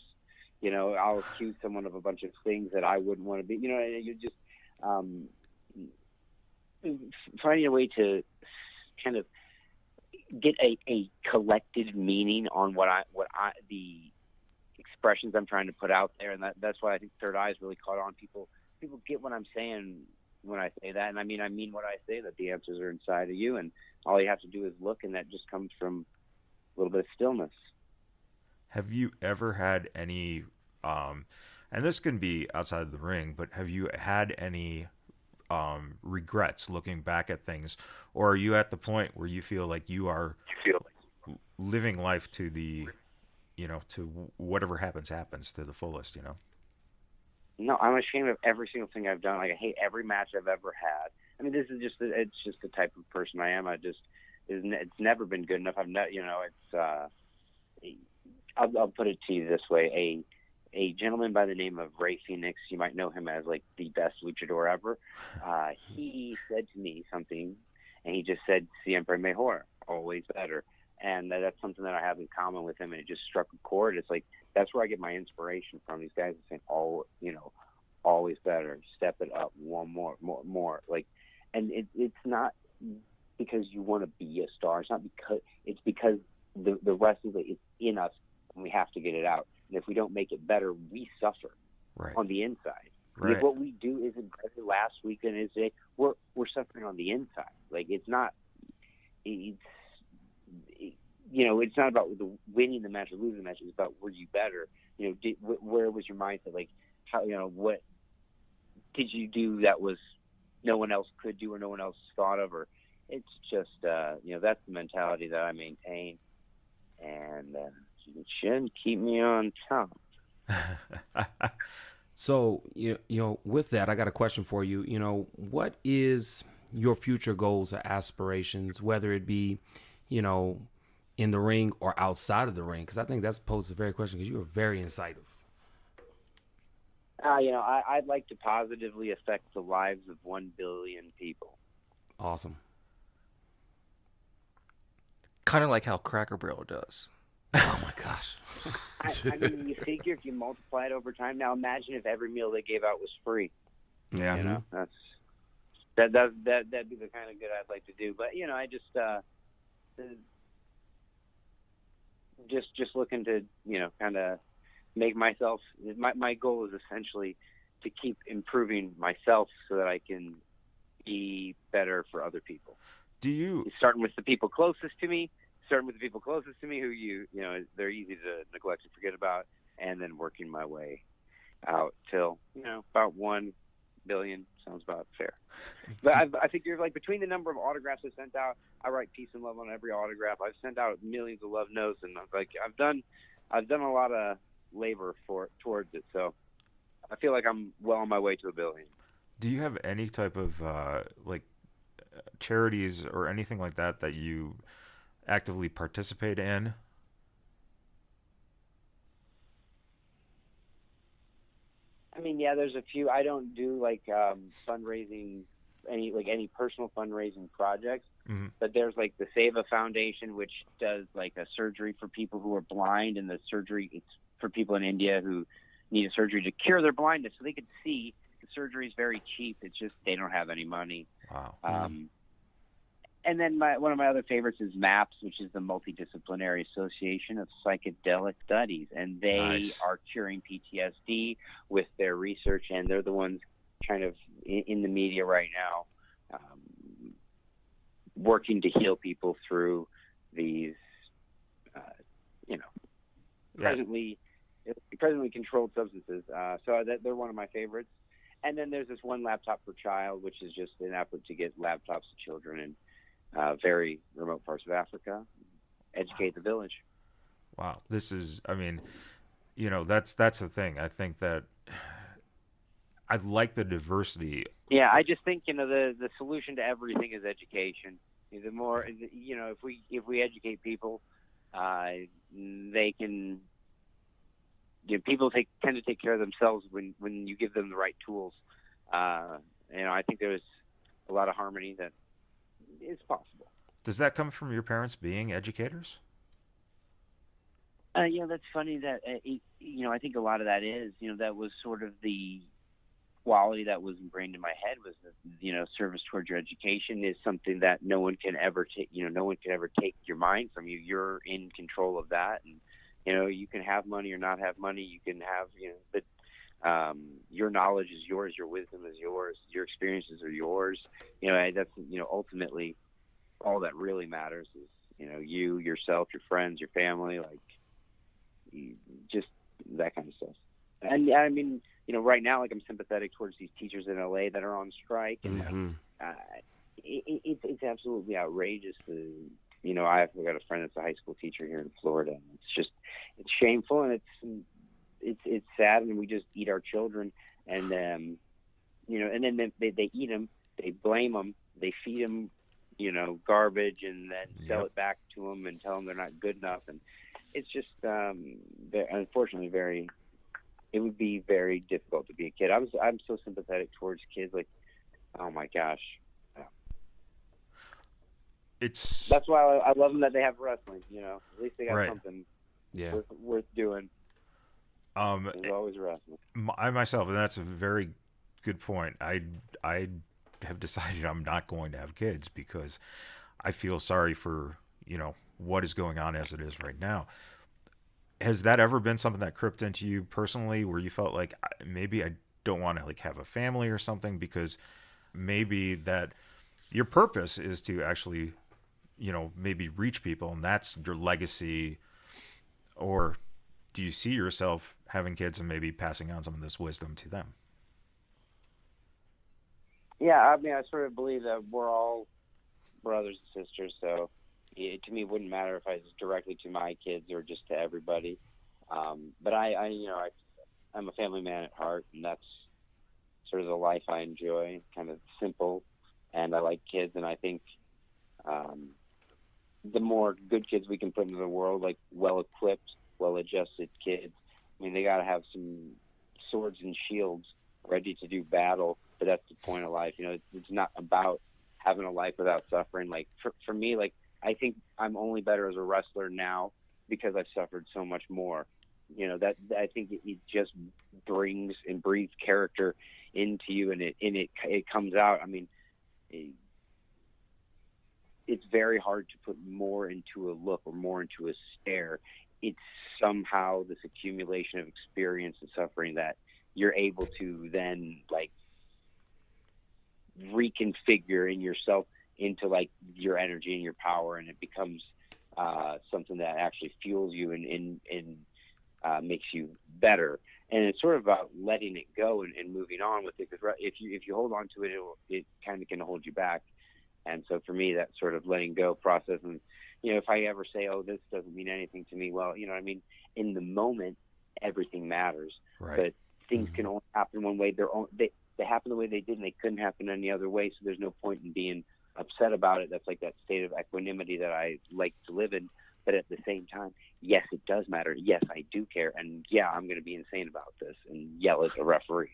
I'll accuse someone of a bunch of things that I wouldn't want to be. You just finding a way to kind of get a collected meaning on the expressions I'm trying to put out there, and that's why I think Third Eye's really caught on. People get what I'm saying when I say that, and I mean what I say, that the answers are inside of you, and all you have to do is look, and that just comes from a little bit of stillness. Have you ever had any, and this can be outside of the ring, but have you had any regrets looking back at things, or are you at the point where you feel like you are living life to the, to whatever happens to the fullest, No, I'm ashamed of every single thing I've done. I hate every match I've ever had. I mean, it's just the type of person I am. It's never been good enough. I'll put it to you this way. A gentleman by the name of Ray Phoenix, you might know him as the best luchador ever. He said to me something, and he just said, "Siempre mejor," always better. And that's something that I have in common with him, and it just struck a chord. It's that's where I get my inspiration from. These guys are saying, always better, step it up, one more. And it's not because you want to be a star. It's because the rest of it is in us, and we have to get it out. And if we don't make it better, we suffer on the inside. Right. If what we do isn't better last week than it is today, we're suffering on the inside. It's not about winning the match or losing the match. It's about, were you better? Where was your mindset? How, what did you do that was no one else could do or no one else thought of? Or it's just, that's the mentality that I maintain, and it shouldn't keep me on top. So, with that, I got a question for you. What is your future goals or aspirations, whether it be, in the ring or outside of the ring? Because I think that's posed a very question, because you are very incisive. I'd like to positively affect the lives of 1 billion people. Awesome. Kind of like how Cracker Barrel does. Oh my gosh. I mean, you figure if you multiply it over time, now imagine if every meal they gave out was free. Yeah. That'd be the kind of good I'd like to do. But I just looking to kind of make myself. My goal is essentially to keep improving myself so that I can be better for other people. Do you, starting with the people closest to me, starting with the people closest to me, who you know they're easy to neglect and forget about, and then working my way out till about 1 billion sounds about fair. But I think you're like between the number of autographs I sent out, I write peace and love on every autograph. I've sent out millions of love notes, and I've done a lot of labor towards it. So I feel like I'm well on my way to 1 billion. Do you have any type of charities or anything like that that you actively participate in? I mean, yeah, there's a few. I don't do like fundraising, any personal fundraising projects. Mm-hmm. But there's like the Seva Foundation, which does like a surgery for people who are blind, and the surgery it's for people in India who need a surgery to cure their blindness so they can see. The surgery is very cheap. It's just they don't have any money. Wow. And then one of my other favorites is MAPS, which is the Multidisciplinary Association of Psychedelic Studies, and they are curing PTSD with their research, and they're the ones kind of in the media right now, working to heal people through these, presently controlled substances. So they're one of my favorites. And then there's this One Laptop per Child, which is just an effort to get laptops to children in very remote parts of Africa, educate the village. Wow. This is, I mean, that's the thing. I think that I like the diversity. Yeah, I just think, the solution to everything is education. The more, if we educate people, they can, people tend to take care of themselves when you give them the right tools. I think there's a lot of harmony that is possible. Does that come from your parents being educators? That's funny that, I think a lot of that is, that was sort of the quality that was ingrained in my head was that, service towards your education is something that no one can ever take, no one can ever take your mind from you. You're in control of that. And, you can have money or not have money. You can have, but your knowledge is yours. Your wisdom is yours. Your experiences are yours. That's, ultimately all that really matters is, you, yourself, your friends, your family, just that kind of stuff. And I mean, right now, I'm sympathetic towards these teachers in LA that are on strike, and it's absolutely outrageous. I've got a friend that's a high school teacher here in Florida, and it's shameful, and it's sad, and we just eat our children, and and then they eat them, they blame them, they feed them, garbage, and then sell it back to them and tell them they're not good enough, and it's just unfortunately it would be very difficult to be a kid. I'm so sympathetic towards kids. Like, oh my gosh. That's why I love them that they have wrestling. At least they got something worth doing. There's always wrestling. I myself, and that's a very good point. I have decided I'm not going to have kids because I feel sorry for what is going on as it is right now. Has that ever been something that crept into you personally, where you felt like maybe I don't want to have a family or something because maybe that your purpose is to actually, maybe reach people and that's your legacy? Or do you see yourself having kids and maybe passing on some of this wisdom to them? Yeah, I mean, I sort of believe that we're all brothers and sisters, so to me, it wouldn't matter if I was directly to my kids or just to everybody. But I'm a family man at heart, and that's sort of the life I enjoy, kind of simple, and I like kids, and I think the more good kids we can put into the world, like well-equipped, well-adjusted kids, I mean, they got to have some swords and shields ready to do battle, but that's the point of life. It's not about having a life without suffering. Like, for me, I think I'm only better as a wrestler now because I've suffered so much more. That I think it just brings and breathes character into you, and it comes out. I mean, it's very hard to put more into a look or more into a stare. It's somehow this accumulation of experience and suffering that you're able to then reconfigure in yourself into your energy and your power, and it becomes something that actually fuels you and makes you better. And it's sort of about letting it go and moving on with it. Because if you hold on to it, it kind of can hold you back. And so for me, that sort of letting go process. And if I ever say, "Oh, this doesn't mean anything to me," well, what I mean, in the moment, everything matters. Right. But things can only happen one way. They happen the way they did, and they couldn't happen any other way. So there's no point in being upset about it. That's like that state of equanimity that I like to live in. But at the same time, yes, it does matter. Yes, I do care. And yeah, I'm going to be insane about this and yell at the referee.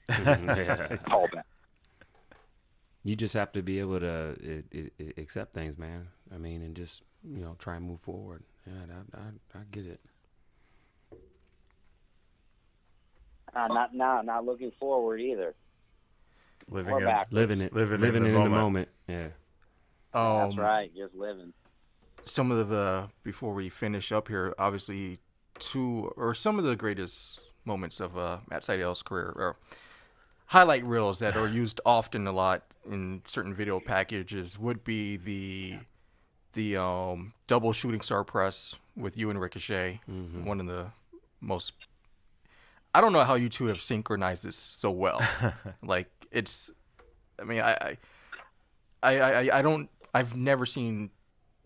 Call back. You just have to be able to accept things, man. I mean, and just, try and move forward. Yeah, I get it. Not looking forward either. Living in the moment. Yeah. That's right. Just living. Some of the before we finish up here, obviously, some of the greatest moments of Matt Sydal's career, or highlight reels that are used often a lot in certain video packages, would be the double shooting star press with you and Ricochet. Mm-hmm. One of the most. I don't know how you two have synchronized this so well. Like it's, I mean, I don't. I've never seen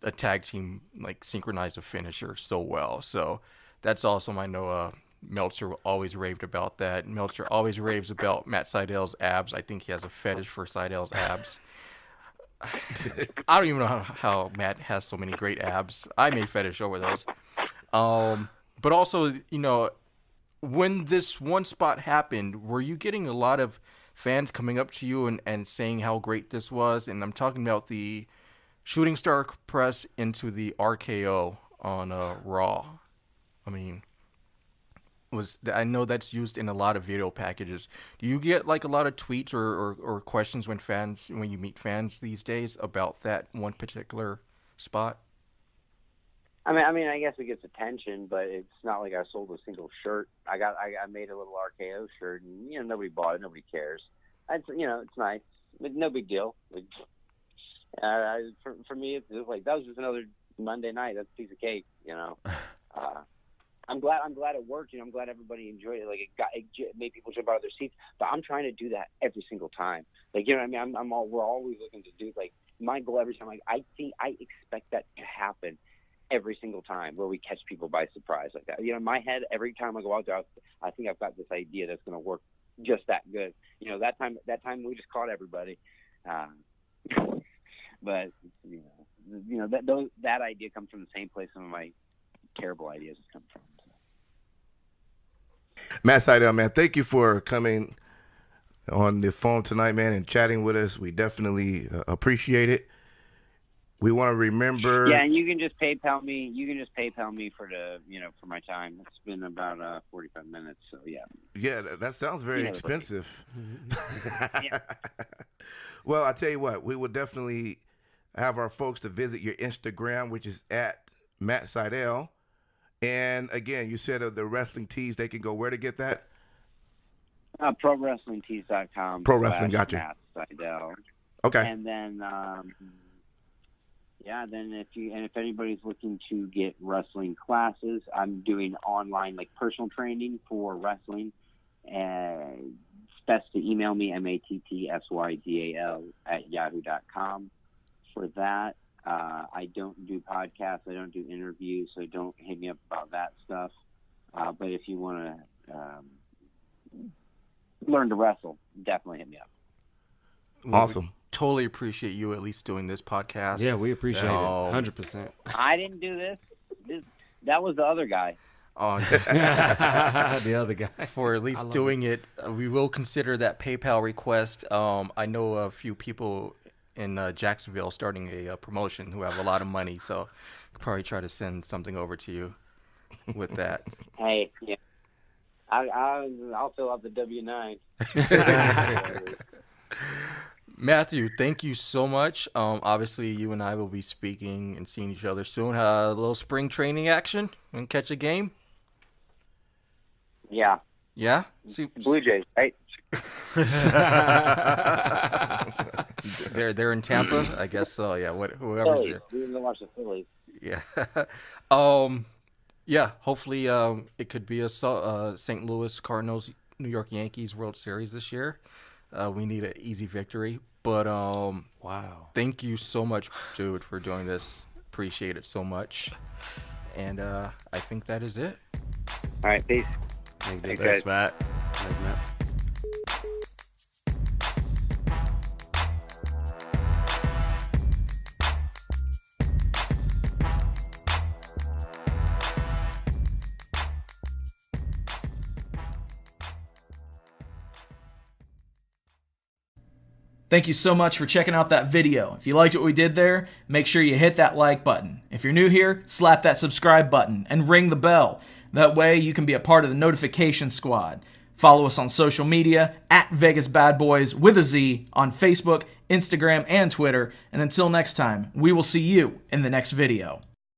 a tag team like synchronize a finisher so well. So that's awesome. I know Meltzer always raved about that. Meltzer always raves about Matt Sydal's abs. I think he has a fetish for Sydal's abs. I don't even know how Matt has so many great abs. I may fetish over those. But also, when this one spot happened, were you getting a lot of fans coming up to you and saying how great this was? And I'm talking about the shooting star press into the RKO on Raw. I mean, I know that's used in a lot of video packages. Do you get like a lot of tweets or questions when you meet fans these days about that one particular spot? I mean, I guess it gets attention, but it's not like I sold a single shirt. I made a little RKO shirt, and nobody bought it, nobody cares. It's nice, but no big deal. For me, it's like that was just another Monday night. That's a piece of cake, I'm glad it worked. I'm glad everybody enjoyed it. Like it made people jump out of their seats. But I'm trying to do that every single time. Like what I mean? We're always looking to do like my goal every time. Like I expect that to happen every single time where we catch people by surprise like that. In my head, every time I go out there, I think I've got this idea that's going to work just that good. That time we just caught everybody. But that idea comes from the same place some of my terrible ideas have come from. So. Matt Sydal, man, thank you for coming on the phone tonight, man, and chatting with us. We definitely appreciate it. We want to remember. Yeah, and you can just PayPal me. You can just PayPal me for for my time. It's been about 45 minutes. So yeah. Yeah, that sounds very expensive. Yeah. Well, I tell you what, we will definitely have our folks to visit your Instagram, which is at Matt Sydal. And again, you said of the wrestling tees, they can go where to get that? ProWrestlingTees.com. Pro Wrestling, gotcha. Matt Sydal. Okay. And then, if anybody's looking to get wrestling classes, I'm doing online personal training for wrestling. And it's best to email me mattsydal@yahoo.com for that. I don't do podcasts. I don't do interviews, so don't hit me up about that stuff. But if you want to learn to wrestle, definitely hit me up. Awesome. We totally appreciate you at least doing this podcast. Yeah, we appreciate it. 100%. I didn't do this. That was the other guy. The other guy. For at least doing it. We will consider that PayPal request. I know a few people in Jacksonville starting a promotion who have a lot of money, so I'll probably try to send something over to you with that. Hey, yeah. I'll fill out the W-9. Matthew, thank you so much. Obviously, you and I will be speaking and seeing each other soon. A little spring training action and catch a game. Yeah. Yeah? Blue Jays, right? They're in Tampa, I guess so. Yeah, whoever's Philly. there. We didn't watch the Phillies. Yeah. Yeah. Hopefully, it could be a St. Louis Cardinals, New York Yankees World Series this year. We need an easy victory. But Wow. thank you so much, dude, for doing this. Appreciate it so much. And I think that is it. All right, peace. Thanks, guys. Matt. Thanks, Matt. Thank you so much for checking out that video. If you liked what we did there, make sure you hit that like button. If you're new here, slap that subscribe button and ring the bell. That way you can be a part of the notification squad. Follow us on social media at Vegas BadBoyz with a Z on Facebook, Instagram, and Twitter. And until next time, we will see you in the next video.